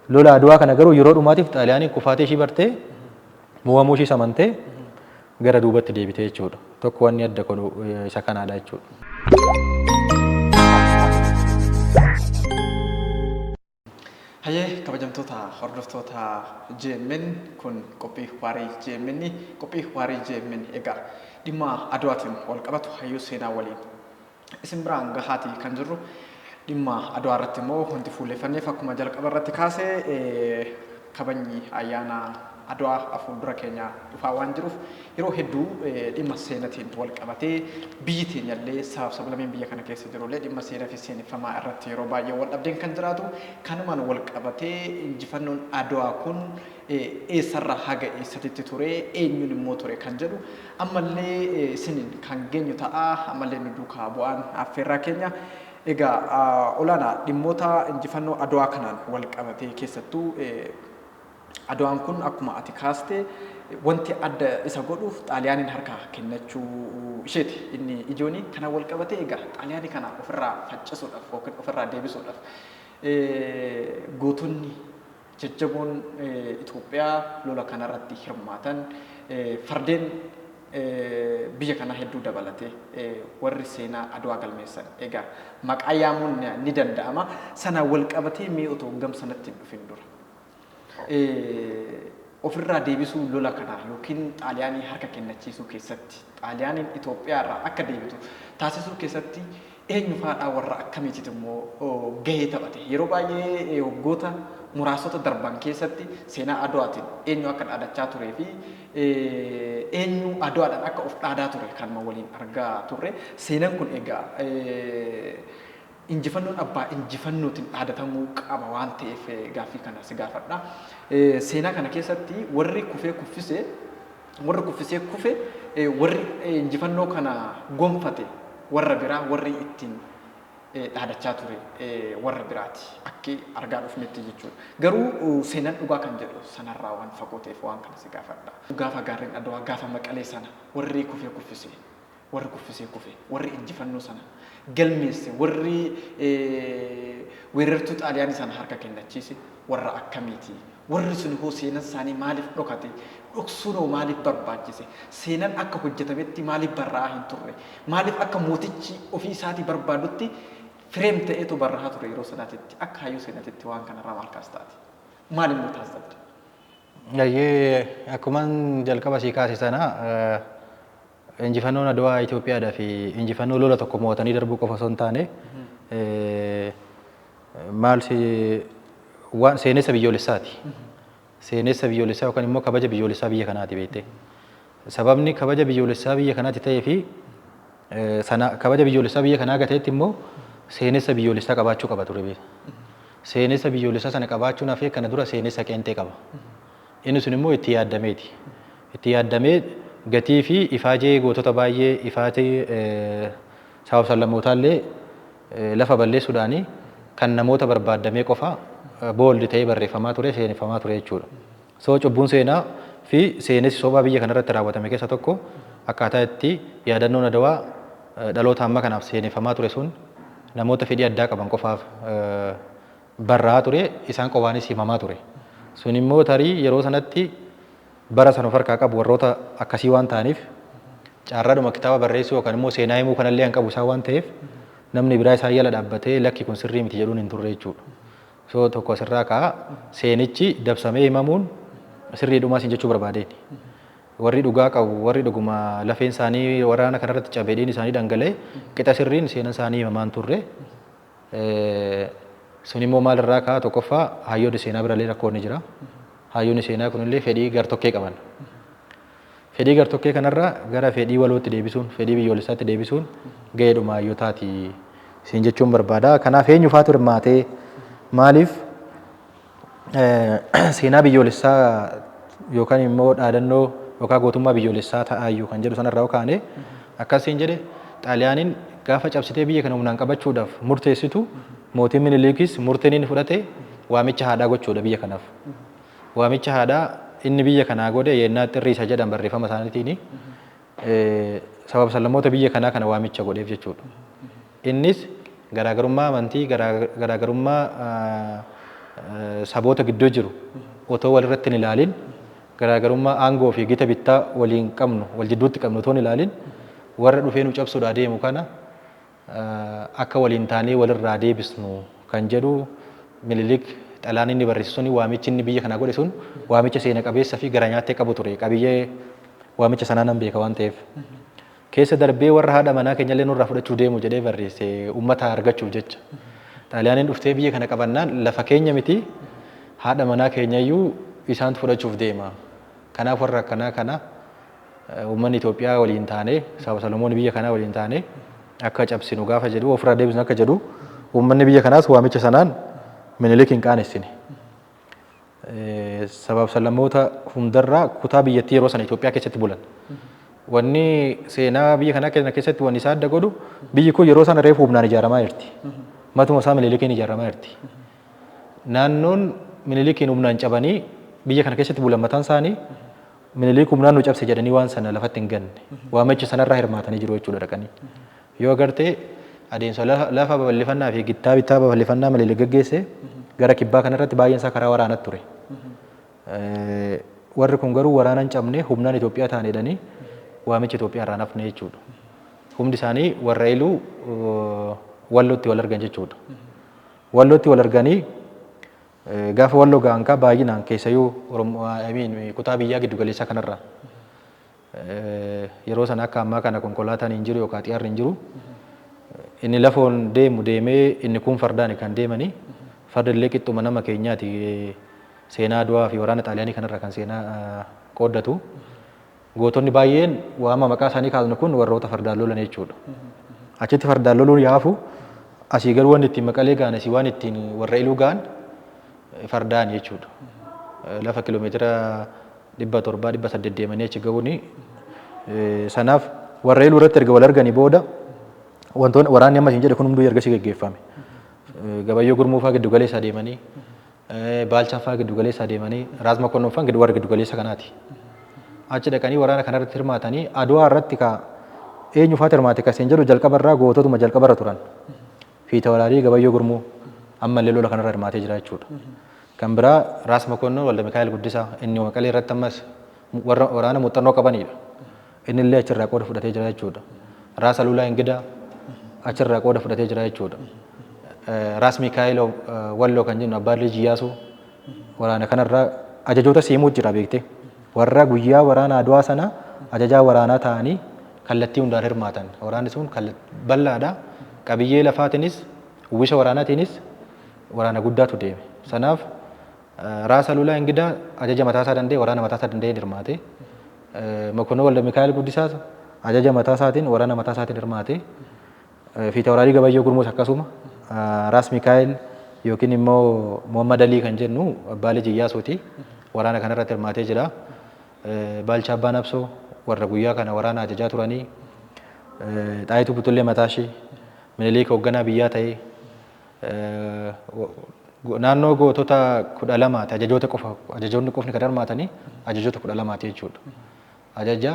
Lola Adwaa kana garuu yeroo dhumaatiif xaaliyaanii kufaatee ishii bartee mo'amuu ishii amantee gara duubatti deebitee jechuudha. Tokko wanni adda godhu isa kanaadha jechuudha. Hayyee kabajamtoota hordoftoota JMN kun qophii waarii JMN qophii waarii JMN egaa dhimma Adwaatiin wal qabatu hayyuu seenaa waliin isin biraan gahaati kan jirru dhimma Adwaa irratti immoo wanti fuulleeffanneef akkuma jalqaba irratti kaasee kabajni ayyaana Adwaa fuuldura keenya dhufaa waan jiruuf yeroo hedduu dhimma seenaatiin wal qabatee biyyi teenyallee sablameen biyya kana keessa jirullee dhimma seenaa fi seeneffamaa irratti yeroo baay'ee wal dhabdeen kan jiraatu kanumaan wal qabatee injifannoon Adwaa kun eessarraa haga eessatti ture eenyuun immoo ture kan jedhu ammallee isiniin kan geenyu ta'a ammallee nu duukaa bu'aan affeerraa keenya. Egaa olaanaa dhimmoota injifannoo Adwaa kanaan wal qabatee keessattuu Adwaan kun akkuma ati kaaste wanti adda isa godhuuf xaaliyaaniin harka kennachuu isheeti. Inni ijooni kana wal qabatee egaa xaaliyaanii kana ofirraa faccisuudhaaf yookiin ofirraa deebisuudhaaf gootonni jajjaboon Itoophiyaa lola kanarratti hirmaatan fardeen biyya kana hedduu dabalatee warri seenaa Adwaa galmeessan egaa maqaa yaamuun ni danda'ama. Sana wal qabatee mee otoo gamsanatti hin dhufin dura. Ofirraa deebisuu lola kana yookiin xaaliyaanii harka kennachiisuu keessatti xaaliyaaniin Itoophiyaa irraa akka deebitu taasisuu keessatti eenyu faadhaa warra akkamiitiin immoo gahee taphate yeroo baay'ee waggoota muraasota darban keessatti seenaa Adwaatiin eenyu akka dhaadachaa turee fi eenyu Adwaadhaan akka of dhaadaa ture kan waliin argaa turre seenaan kun egaa injifannoon abbaa injifannootiin dhaadatamuu qaba waan ta'eef gaaffii kana si gaafadha. Seenaa kana keessatti warri kufee kuffise warri injifannoo kana gonfate warra biraa warri ittiin dhaadachaa ture warra biraati akka argaa dhufnetti jechuudha. Garuu seenaan dhugaa kan jedhu sanarraa waan fagoo ta'eef waan kana si gaafadha. Gaafa gaarreen Adwaa gaafa Maqalee sana warri kufee kufe warri injifannoo sana galmeesse warri weerartuu xaaliyaanii sana harka kennachiise warra akkamiiti warri sun hoo seenaan isaanii maaliif dhokate dhoksuunoo maaliif barbaachise seenaan akka hojjetametti maaliif barraa'aa hin turre maaliif akka mootichi ofii isaatii barbaadutti fireem ta'eetu barraa'aa ture yeroo sanaatitti akka hayyuu seenaatitti waan kanarraa maal kaastaati maal immoo taasifamte? Akkuma jalqaba sii kaase sana injifannoon Adwaa Itoophiyaadhaa fi injifannoo lola tokko mo'atanii darbuu qofa osoo hin taane maal waan seenessa biyyoolessaati. Seenessa biyyoolessaa yookaan immoo kabaja biyyoolessaa biyya kanaati beektee. Sababni kabaja biyyoolessaa biyya kanaati ta'ee fi sana kabaja biyyoolessaa biyya kanaa gateetti immoo seenessa biyyoolessaa qabaachuu qaba ture beekta. seenessa biyyoolessaa sana qabaachuun hafee kana dura seenessa qeenxee qaba. Inni sun immoo itti yaaddameeti. Itti yaaddamee gatii fi ifaajee gootota baay'ee ifaajee sabaaf sallamootaallee lafa balleessuudhaanii kan namoota barbaadamee qofa booldi ta'ee barreeffamaa ture seeneffamaa ture jechuudha. So cubbuun seenaa fi seenessi sobaa biyya kanarratti raawwatame keessa tokko akkaataa itti yaadannoon Adawaa dhaloota amma kanaaf seeneffamaa ture sun namoota fedhii addaa qaban qofaaf barraa'aa ture isaan qofaanis himamaa ture. Sun immoo tarii yeroo sanatti bara sana of harkaa qabu warroota akkasii waan ta'aniif carraadhuma kitaaba barreessuu yookaan immoo seenaa himuu kanallee kan qabu isaan waan ta'eef namni biraa isaan jala dhaabbatee lakki kun sirrii miti jedhuun hin turre jechuudha. So tokko asirraa ka'a seenichi dabsamee himamuun sirriidhumaa siin jechuu barbaadeen. Warri dhugaa qabu warri dhuguma lafeen isaanii waraana kanarratti cabee dhiigni isaanii dhangala'e qixa sirriin seenaan isaanii himamaan turre. Sun immoo maalirraa ka'a tokkoffaa hayyoonni seenaa birallee rakkoon ni jira. Hayyoonni seenaa kunillee fedhii gartokkee qaban. Fedhii gartokkee kanarraa gara fedhii walootti deebisuun fedhii biyyoolessaatti deebisuun gahee hayyotaati siin jechuun barbaada. Kanaaf eenyufaatu hirmaatee maaliif seenaa biyyoolessaa yookaan immoo dhaadannoo yookaan gootummaa biyyoolessaa ta'aayyuu kan jedhu sanarraa kaane akkasiin jedhe Xaaliyaaniin gaafa cabsitee biyya kana humnaan qabachuudhaaf murteessitu mootiin Minilikis murteen inni fudhate waamicha haadhaa gochuudha biyya kanaaf. Waamicha haadhaa inni biyya kanaa godhe yennaa xirriisa jedhan barreeffama isaaniitiin sababa sablammoota biyya kanaa kana waamicha godheef jechuudha. Innis garaagarummaa amantii garaagarummaa saboota gidduu jiru otoo walirratti hin ilaalin garaagarummaa aangoo fi gita bittaa waliin qabnu wal jidduutti qabnu otoo hin ilaalin warra dhufee nu cabsuudhaa deemu kana akka waliin taanee walirraa deebisnu kan jedhu Minilik xalaan inni barreessu sun waamichi inni biyya kanaa godhe sun waamicha seena qabeessa fi gara nyaattee qabu ture qabiyyee waamicha sanaa nan beeka waan ta'eef keessa darbee warra haadha manaa keenyallee nurraa fudhachuu deemu jedhee barreesse uummata argachuuf jecha. Xaaliyaaniin dhuftee biyya kana qabannaan lafa keenya miti haadha manaa keenyayyuu isaantu fudhachuuf deema. Kanaaf warra akkanaa kana uummanni Itoophiyaa waliin taane saba Salomoon biyya kanaa waliin taane akka cabsinu gaafa jedhu ofirraa deebisnu akka jedhu uummanni biyya kanaas waamicha sanaan Minilik hin qaanessine. Sabab sablammoota hundarraa kutaa biyyattii yeroo sana Itoophiyaa keessatti bulan. Wanni seenaa biyya kanaa keessatti wanni isaa adda godhu biyyi kun yeroo sana reefu humnaan ijaaramaa jirti. Matuma isaa Minilikiin ijaaramaa jirti. Naannoon Minilikiin humnaan cabanii biyya kana keessatti bulan mataan isaanii Minilik humnaan nu cabse jedhanii waan sana lafatti hin ganne. Waamicha sanarraa hirmaatanii jiru jechuudha dhaqanii. Yoo agartee adeemsa lafa babal'ifannaa fi gittaa bittaa babal'ifannaa Minilik gaggeesse gara kibbaa kanarratti baay'een isaa karaa waraanatti ture. Warri kun garuu waraana hin cabne humnaan Itoophiyaa ta'an jedhanii waamicha Itoophiyaa irraa hafne jechuudha. Humni isaanii warra iluu wallootti wal argan jechuudha. Wallootti wal arganii gaafa walloo ga'an kaa baay'inaan keessayyuu kutaa biyyaa giddu galeessaa kanarraa yeroo sana akka ammaa kana konkolaataan hin jiru yookaan xiyyaarri hin jiru. Inni lafoon deemu deemee inni kun fardaan kan deemanii farda illee qixxuma nama keenyaati seenaa du'aa fi waraana Xaaliyaanii kanarraa kan seenaa qooddatu. Gootonni baay'een waama maqaa isaanii kaasnu kun warroota fardaan lolan jechuudha. Achitti fardaan loluun yaafu asii garuu wanni ittiin maqalee ga'an asii waan ittiin warra iluu ga'an fardaan jechuudha. Lafa kiiloomeetira 700-800 deemanii achi ga'uuni. Sanaaf warra iluu irratti erga wal arganii booda wantoonni waraanni amma isin jedhe kun hunduu ergasii gaggeeffame. Gabayyoo gurmuufaa giddu galeessaa deemanii baalchaafaa giddu galeessaa deemanii raasma konnoffaan warra giddu galeessa kanaati. Achi dhaqanii waraana kanarratti hirmaatanii Adwaa irratti eenyufaatu hirmaate kan jedhu jalqabarraa goototuma jalqabarra turan. Fiita walaalii gabayyoo gurmuu ammallee lola kanarra hirmaatee jira jechuudha. Kan biraa Raas Mokonnon Walda Mikaa'el Guddisaa inni Maqalee irratti ammas waraana muuxannoo qabanidha. Inni illee achirraa qooda fudhatee jira jechuudha. Raas Alulaa Ingidaa achirraa qooda fudhatee jira jechuudha. Raas Mikaa'el Walloo kan jennu Abbaa Illee Jiyyaasuu waraana kanarraa ajajoota siimuu jira beektee. Warra guyyaa waraana Adwaa sana ajajaa waraanaa ta'anii kallattii hundaan hirmaatan. Waraanni sun bal'aadha. Qabiyyee lafaatiinis uwwisa waraanaatiinis waraana guddaatu deeme. Sanaaf Raas Alulaa Ingidaa ajaja mataasaa danda'e waraana mataasaa danda'ee hirmaate. Mokonnon Walda Mikaa'el Guddisaas ajaja mataasaatiin waraana mataasaatiin hirmaate. Fiita Walaalii Gabayyoo Gurmuus akkasuma Raas Mikaa'el yookiin immoo Muhammad Alii kan jennu abbaa Liji Iyyaasuuti. Waraana kanarratti hirmaatee jira. Baalchaa Abbaa Nabsoo warra guyyaa kana waraana ajajaa turanii. Xaayituu Butullee Mataashii Minilik hoogganaa biyyaa ta'ee naannoo gootota 12 ajajoonni qofni kan hirmaatanii ajajoota 12 jechuudha. Ajaja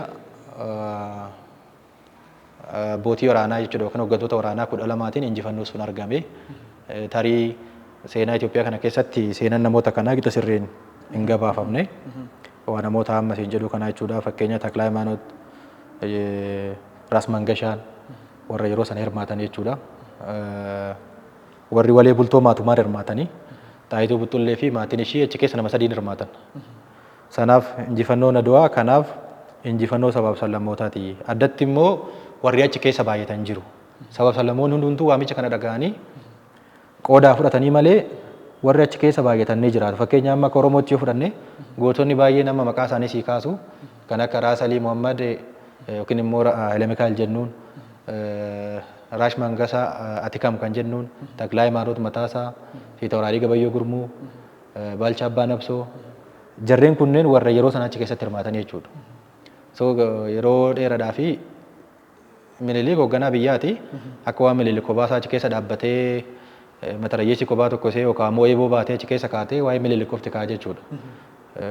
abbootii waraanaa jechuudha yookaan hooggantoota waraanaa 12tiin injifannoo sun argame. Tarii seenaa Itoophiyaa kana keessatti seenaan namoota kanaa qixa sirriin hin gabaafamne. Waa namoota amma siin jedhu kana jechuudha. Fakkeenya Taklaa Hayimaanoot, Raas Mangashaan warra yeroo sana hirmaatan jechuudha. Warri walee bultoo maatumaan hirmaatanii Xaayituu Butullee fi maatiin ishii achi keessa nama 3 hirmaatan. Sanaaf injifannoon Adwaa kanaaf injifannoo sabaaf sablammootaati. Addatti immoo warri achi keessa baay'atan jiru. Sabaaf sablammoonni hundumtuu waamicha kana dhaga'anii qoodaa fudhatanii malee warri achi keessa baay'atan ni jiraatu. Fakkeenya amma akka Oromootti yoo fudhanne gootonni baay'een amma maqaa isaanii sii kaasu kan akka Raas Alii Muhammad yookiin immoo Haile Mikaa'el jennuun Raash Mangasaa Atikam kan jennuun Taklaa Hayimaanoot Mataasaa Fiitawuraarii Gabayyoo Gurmuu Baalchaa Abbaa Nabsoo jarreen kunneen warra yeroo sana achi keessatti hirmaatan jechuudha. So yeroo dheeraadhaa fi Minilik hoogganaa biyyaati. Akka waan Minilik kophaa achi keessa dhaabbatee matarayyeessi kophaa tokko see yookaan immoo eeboo baatee achi keessa kaatee waa'ee Minilik qofti kaa'aa jechuudha.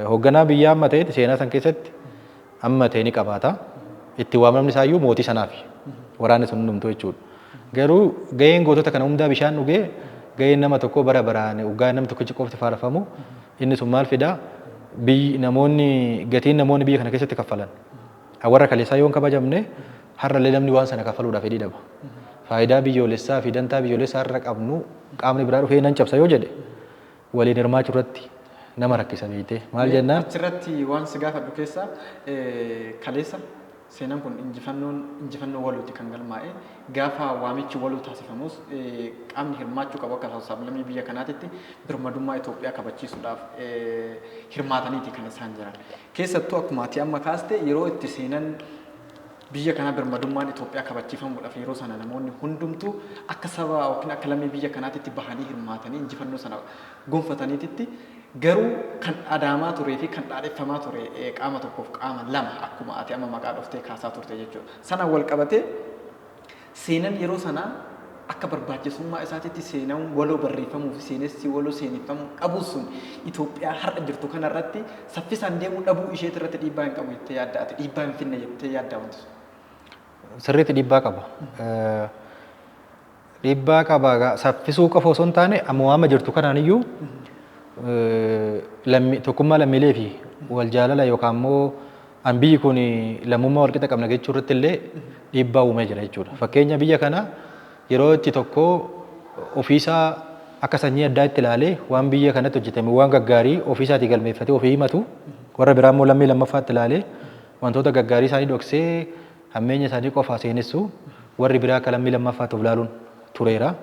Hoogganaa biyyaa amma ta'etti seenaa san keessatti amma ta'e ni qabaata. Itti waamamni isaayyuu mootii sanaafi waraanni sun hundumtuu jechuudha. Garuu gaheen gootota kana hundaa bishaan dhugee gaheen nama tokko bara baraan dhugaa namni tokkichi qofti faarfamu inni sun maal fidaa namoonni gatiin namoonni biyya kana keessatti kaffalan. Warra kaleessaa yoo hin kabajamne har'allee namni waan sana kaffaluudhaaf fedhii dhaba. Faayidaa biyyoolessaa fi dantaa biyyoolessaa har'a qabnu qaamni biraa dhufee nan cabsa yoo jedhe waliin hirmaachuu irratti nama rakkisa beekte maal jennaan. Achirratti waan si gaafadhu keessa kaleessa seenaan kun injifannoo waluuti kan galmaa'e gaafa waamichi waluu taasifamus qaamni hirmaachuu qabu akka sablammii biyya kanaatitti birmadummaa Itoophiyaa kabachiisuudhaaf hirmaataniiti kan isaan jiran. Keessattuu akkuma ati amma kaaste yeroo itti seenaan biyya kana birmadummaan Itoophiyaa kabachiifamuudhaaf yeroo sana namoonni hundumtuu akka saba yookiin akka lammii biyya kanaatitti bahanii hirmaatanii injifannoo sana gonfataniititti garuu kan adaamaa turee fi kan dhaadheeffamaa ture qaama tokkoof qaama lama akkuma ati amma maqaa dhoftee kaasaa turte jechuudha. Sana wal qabatee seenaan yeroo sanaa akka barbaachisummaa isaatitti seenaan waloo barreeffamuu fi seenessi waloo seeneffamuu qabu sun Itoophiyaa har'a jirtu kanarratti saffisaan deemuu dhabuu isheetti irratti dhiibbaa hin qabu jettee yaadda ati dhiibbaa hin finne jettee yaadda wanti sun. Sirriitti dhiibbaa qaba. Dhiibbaa qaba saffisuu qofa osoo hin taane amma amma jirtu kanaan iyyuu tokkummaa lammiilee fi wal jaalala yookaan immoo an biyyi kun lammummaa wal qixa qabna jechuu irratti illee dhiibbaa uumee jira jechuudha. Fakkeenya biyya kana yeroo itti tokko ofiisaa akka sanyii addaa itti ilaalee waan biyya kanatti hojjetame waan gaggaarii ofiisaatii galmeeffatee ofii himatu warra biraa immoo lammii lammaffaatti ilaalee wantoota gaggaarii isaanii dhoksee hammeenya isaanii qofaa seenessu warri biraa akka lammii lammaffaatti of laaluun tureera.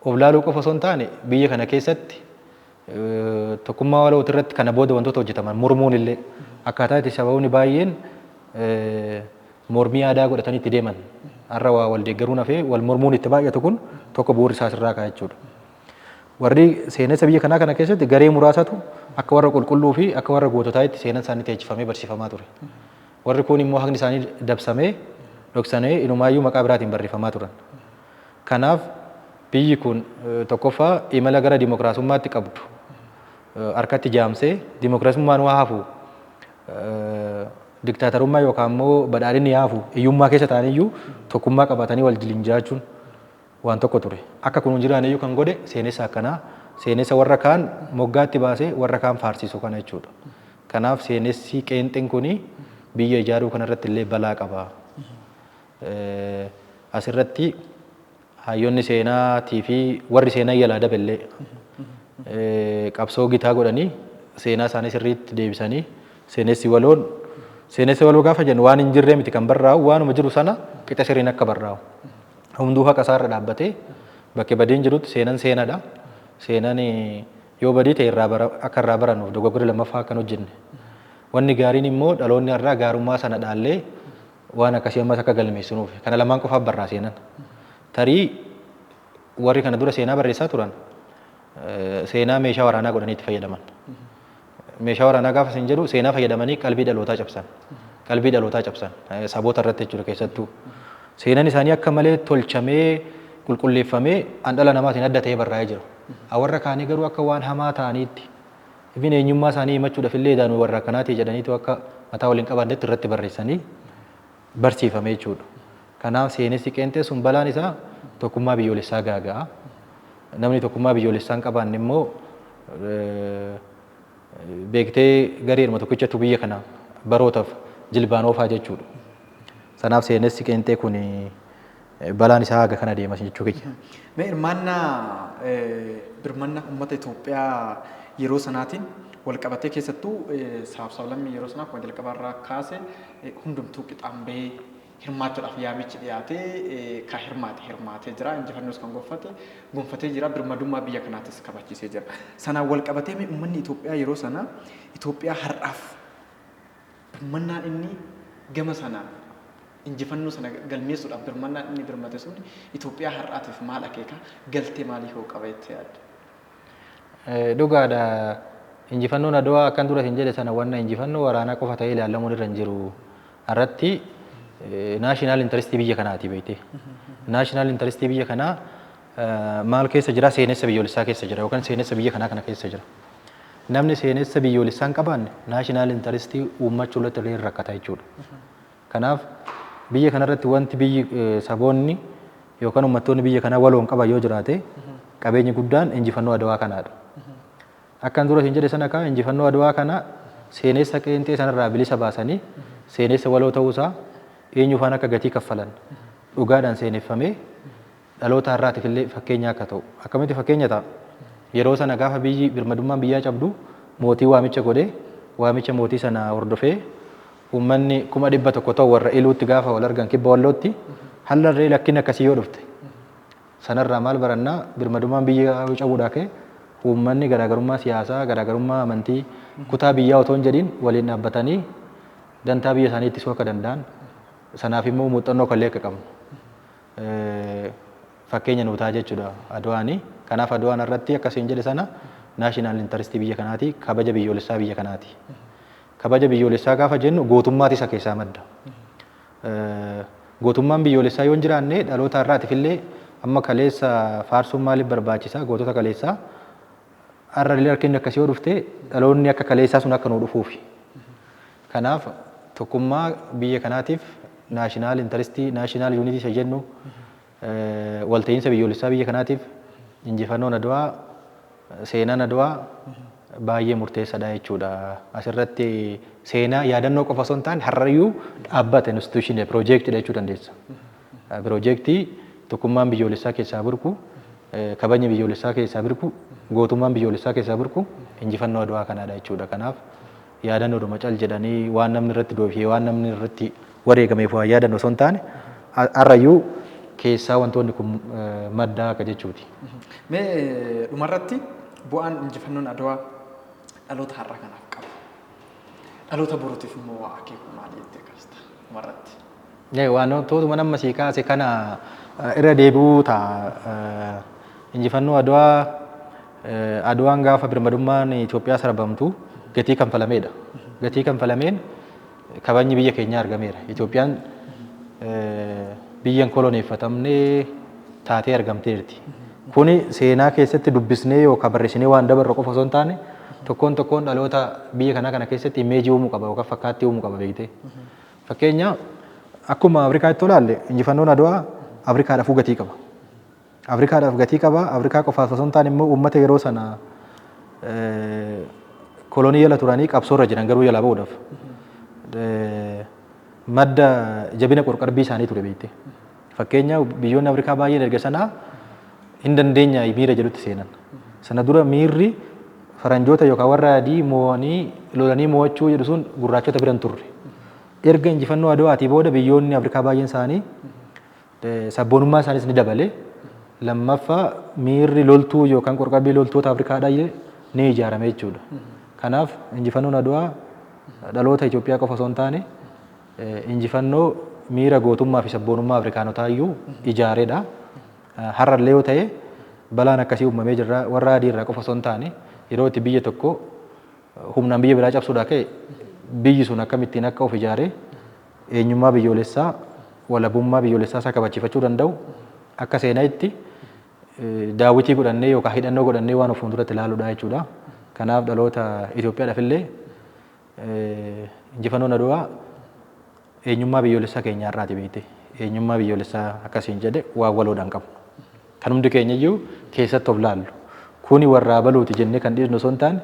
Of laaluu qofa osoo hin taane biyya kana keessatti tokkummaa walootii irratti kana booda wantoota hojjetaman mormuun illee akkaataa itti sababoonni baay'een mormii aadaa godhatanii itti deeman har'a waa wal deeggaruun hafee wal mormuun itti baay'atu kun tokko bu'uurri isaas irraa ka'a jechuudha. Warri seenessa biyya kanaa kana keessatti garee muraasatu akka warra qulqulluu fi akka warra goototaatti seenan isaanii teechifamee barsiifamaa ture. Warri kun immoo haqni isaanii dabsamee dhoksanee inumaayyuu maqaa biraatiin barreeffamaa turan. Kanaaf biyyi kun tokkoffaa imala gara dimokiraasummaatti qabdu harkatti jaamsee dimokiraasummaan waa hafu diktaatarummaa yookaan immoo badhaadhinni hafu hiyyummaa keessa ta'aniyyuu tokkummaa qabatanii wal jiliin jiraachuun waan tokko ture. Akka kun jiraan iyyuu kan godhe seenessa akkanaa seenessa warra kaan moggaatti baasee warra kaan faarsiisu kana jechuudha. Kanaaf seenessi qeenxeen kuni biyya ijaaruu kanarratti illee balaa qaba. Asirratti hayyoonni seenaatii fi warri seenaa yaalaa daballee qabsoo gitaa godhanii seenaa isaanii sirriitti deebisanii seenessi waloo gaafa jennu waan hin jirree miti kan barraa'u waanuma jiru sana qixa sirriin akka barraa'u. Hunduu haqa isaarra dhaabbatee bakkee badiin jirutti seenaan seenaadha. Seenaan yoo badii ta'e akka irraa barannuuf dogoggora lammaffaa akkan hojjenne. Wanni gaariin immoo dhaloonni irraa gaarummaa sana dhaallee waan akkasii ammas akka galmeessinuuf kana lamaan qofaaf barraa seenan. Tarii warri kana dura seenaa barreessaa turan seenaa meeshaa waraanaa godhanii itti fayyadaman. Meeshaa waraanaa gaafa isin jedhu seenaa fayyadamanii qalbii dhalootaa cabsan. Qalbii dhalootaa cabsan saboota irratti jechuudha keessattuu. Seenaan isaanii akka malee tolchamee qulqulleeffamee an dhala namaatiin adda ta'ee barraa'ee jira. Warra kaanii garuu akka waan hamaa ta'aniitti ifin eenyummaa isaanii himachuudhaaf illee daanuu warra akkanaati jedhaniitu akka mataa waliin qabannetti irratti barreessanii barsiifame jechuudha. Kanaaf seenessi qeenxee sun balaan isaa tokkummaa biyyoolessaa gaaga'a. Namni tokkummaa biyyoolessaa hin qabaanne immoo beektee gareedhuma tokkichatu biyya kana barootaaf jilbaan oofaa jechuudha. Sanaaf seenessi qeenxee kun balaan isaa haga kana deemas jechuu kiyya. Mee hirmaannaa birmanna uummata Itoophiyaa yeroo sanaatiin wal qabatee keessattuu sablammii yeroo sanaa akkuma jalqabarraa kaase hundumtuu qixaan bahee hirmaachuudhaaf yaamichi dhiyaatee kan hirmaatee jira injifannoos kan gonfatee jira birmadummaa biyya kanaatis kabachiisee jira. Sanaan wal qabatee mee uummanni Itoophiyaa yeroo sana Itoophiyaa har'aaf birmannaan inni gama sanaan injifannoo sana galmeessuudhaaf birmannaan inni birmate sun Itoophiyaa har'aatiif maal akeeka galtee maalii hoo qaba jettee yaadda? Dhugaadha. Injifannoon Adwaa akkan dura hin jedhe sana wanna injifannoo waraanaa qofa ta'ee ilaalamuun irra hin jiru. Irratti naashinaal intarestii biyya kanaati beekte. Naashinaal intarestii biyya kanaa maal keessa jira? Seenessa biyyoolessaa keessa jira yookaan seenessa biyya kanaa kana keessa jira. Namni seenessa biyyoolessaa hin qabaanne naashinaal intarestii uummachuu irratti illee rakkata jechuudha. Kanaaf biyya kanarratti wanti biyyi saboonni yookaan uummattoonni biyya kanaa waloon qaban yoo jiraate qabeenyi guddaan injifannoo Adwaa kanaadha. Akkan dura hin jedhe sana kaa injifannoo Adwaa kana seenessa qeenxee sanarraa bilisa baasanii seenessa waloo ta'uusaa eenyuufaan akka gatii kaffalan dhugaadhaan seeneffamee dhaloota har'aatiif illee fakkeenya akka ta'u. Akkamitti fakkeenya ta'a? Yeroo sana gaafa biyyi birmadummaan biyyaa cabdu mootii waamicha godhee waamicha mootii sana hordofee uummanni 100,000 ta'u warra iluutti gaafa wal argan kibba wallootti hallarree lakkin akkasii yoo dhufte sanarraa maal barannaa birmadummaan biyya cabuudhaa ka'e uummanni garaagarummaa siyaasaa garaagarummaa amantii kutaa biyyaa otoo hin jedhin waliin dhaabbatanii dantaa biyya isaanii ittisuu akka danda'an sanaaf immoo muuxannoo kallee akka qabnu fakkeenya nuu ta'a jechuudha Adwaani. Kanaaf Adwaan irratti akkasiin jedhe sana naashinaal intarestii biyya kanaati kabaja biyyoolessaa biyya kanaati. Kabaja biyyoolessaa gaafa jennu gootummaati isa keessaa madda. Gootummaan biyyoolessaa yoo hin jiraanne dhaloota har'aatiif illee amma kaleessa faarsuun maaliif barbaachisaa gootota kaleessaa har'a illee rakkinni akkasii yoo dhufte dhaloonni akka kaleessaa sun akka nuu dhufuufi. Kanaaf tokkummaa biyya kanaatiif naashinaal intarestii naashinaal yuunitii isa jennu walta'iinsa biyyoolessaa biyya kanaatiif injifannoon Adwaa seenaan Adwaa baay'ee murteessaadha jechuudha. Asirratti seenaa yaadannoo qofa osoo hin taane har'ayyuu dhaabbata instituushinii piroojeektiidha jechuu dandeessa. Piroojeektii tokkummaan biyyoolessaa keessaa burqu kabajni biyyoolessaa keessaa burqu gootummaan biyyoolessaa keessaa burqu injifannoo Adwaa kanaadha jechuudha. Kanaaf yaadannoodhuma cal jedhanii waan namni irratti doofiyee waan namni irratti wareegameef waa yaadannoo osoo hin taane har'ayyuu keessaa wantoonni kun maddaa akka jechuuti. Mee dhumarratti bu'aan injifannoon Adwaa dhaloota har'a kanaaf qaba. Dhaloota boruutiif immoo waa akeeku maali jettee kaasta dhumarratti? Wantootuma nama sii kaase kana irra deebi'uu ta'a. Injifannoo Adwaan gaafa birmadummaan Itoophiyaa sarbamtu gatii kanfalameedha. Gatii kanfalameen kabajni biyya keenyaa argameera. Itoophiyaan biyyan koloneeffatamnee taatee argamteerti. Kuni seenaa keessatti dubbisnee yookaan barreessinee waan dabarre qofa osoo hin taane tokkoon dhaloota biyya kanaa kana keessatti imeejii uumuu qaba yookaan fakkaattii uumuu qaba beektee. Fakkeenya akkuma Afrikaatti ilaalle injifannoon Adwaa Afrikaadhaafuu gatii qaba. Afrikaadhaaf gatii qaba. Afrikaa qofaaf osoo hin taane immoo uummata yeroo sana kolonii jala turanii qabsoorra jiran garuu jalaa bahuudhaaf madda jabina qorqarbii isaanii ture beektee. Fakkeenya biyyoonni Afrikaa baay'een erga sanaa hin dandeenya miira jedhutti seenan. Sana dura miirri faranjoota yookaan warra adii mo'anii lolanii mo'achuu jedhu sun gurraachota biran turre. Erga injifannoo Adwaatii booda biyyoonni Afrikaa baay'een isaanii sabboonummaa isaaniis ni dabale. Lammaffaa miirri loltuu yookaan qorqarbii loltoota Afrikaadhaa ni ijaarame jechuudha. Kanaaf injifannoon Adwaa dhaloota Itoophiyaa qofa osoo hin taane injifannoo miira gootummaa fi sabboonummaa Afrikaanotaa iyyuu ijaareedha. Har'allee yoo ta'e balaan akkasii uumamee jirra warra adii irraa qofa osoo hin taane yeroo itti biyya tokko humnaan biyya biraa cabsuudhaa ka'e biyyi sun akkamittiin akka of ijaaree eenyummaa biyyoolessaa walabummaa biyyoolessaa isaa kabachiifachuu danda'u akka seenaatti daawwitii godhannee yookaan hidhannoo godhannee waan of fuulduratti ilaaluudha jechuudha. Kanaaf dhaloota Itoophiyaadhaaf illee injifannoon Adwaa eenyummaa biyyoolessaa keenyaa irraati beekte. Eenyummaa biyyoolessaa akkasiin jedhe waan waloodhaan qabu. Kan hundi keenya iyyuu keessatti of laallu. Kuni warraa baluuti jennee kan dhiisnu osoo hin taane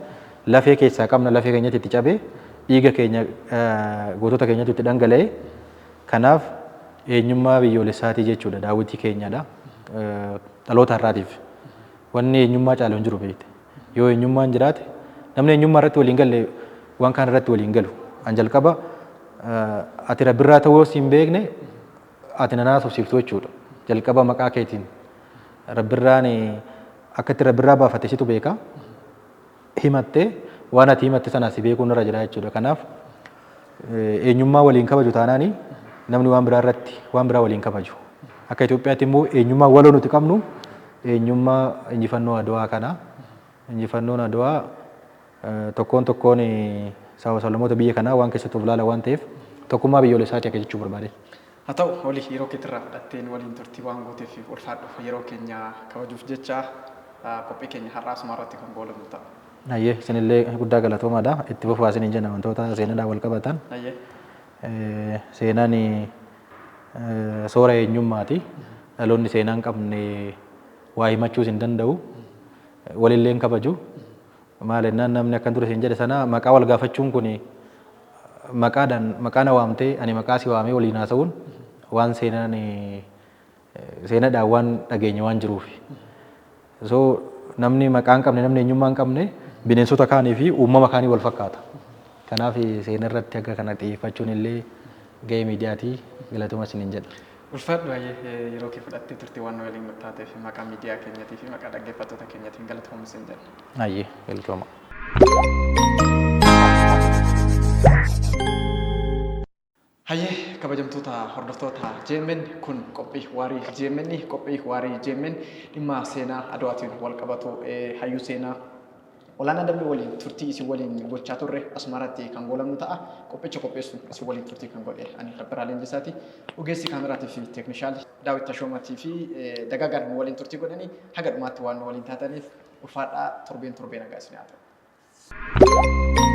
lafee keessaa qabna lafee keenyatti itti cabee dhiiga keenya gootota keenyatti itti dhangala'ee kanaaf eenyummaa biyyoolessaatii jechuudha daawwitii keenyadha. Dhaloota har'aatiif wanni eenyummaa caalu hin jiru beekte. Yoo eenyummaan jiraate namni eenyummaa irratti waliin galle waan kaan irratti waliin galu. An jalqaba ati rabbirraa ta'uu siin beekne ati nanaas obsiiftuu jechuudha. Jalqaba maqaa keetiin rabbirraan akka itti rabbirraa baafate situ beeka. Himattee waan ati himatte sanaas beekuun irra jira jechuudha. Kanaaf eenyummaa waliin kabaju taanaani namni waan biraa irratti waan biraa waliin kabaju. Akka Itoophiyaatti immoo eenyummaa waloo nuti qabnu eenyummaa injifannoo Adwaa kana. Injifannoon Adwaa tokkoon sababoota biyya kanaa waan keessatti of ilaala waan ta'eef tokkummaa biyyoolessaati akka jechuu barbaade. Haa ta'u walii yeroo keetirraa fudhatteen waliin turtii waan gooteef ulfaadhuuf yeroo keenya kabajuuf jecha qophii keenya har'aa asuma irratti kan goolamu ta'a. Ayyee isinillee guddaa galatoomaadha. Itti fufaa isin hin jenna wantoota seenaadhaan wal qabatan. Seenaan soora eenyummaati. Dhaloonni seenaa hin qabne waa himachuus hin danda'u. Walillee hin kabaju. Maal jennaan namni akkan ture isin jedhe sana maqaa wal gaafachuun kun maqaa na waamtee ani maqaa si waamee waliin haasa'uun waan seenaadhaan waan dhageenye waan jiruuf. So namni maqaa hin qabne namni eenyummaa hin qabne bineensota kaanii fi uumama kaanii wal fakkaata. Kanaaf seenaa irratti akka kana xiyyeeffachuun illee gahee miidiyaati galatoomaa isiniin jedha. Ulfaadhu yeroo kee fudhattee turte waan waliin taateef maqaa miidiyaa keenyaatii fi maqaa dhaggeeffattoota keenyaatiin galatoomaa isin jedha. Ayyee galatooma. Hayyee kabajamtoota hordoftoota JMN kun qophii waarii JMN qophii waarii JMN dhimma seenaa Adwaatiin wal qabatu hayyuu seenaa olaanaa dambii waliin turtii isin waliin gochaa turre asmaratti kan goolamnu ta'a. Qophicha qopheessuun isin waliin turtii kan godhe ani Rabbirraa Leenjisaati. Ogeessi kaameraatii fi teeknishaal Daawit Tashoomatii fi Dagaagaan waliin turtii godhanii haga dhumaatti waan waliin taataniif ulfaadhaa torbeen nagaa isin haa ta'u.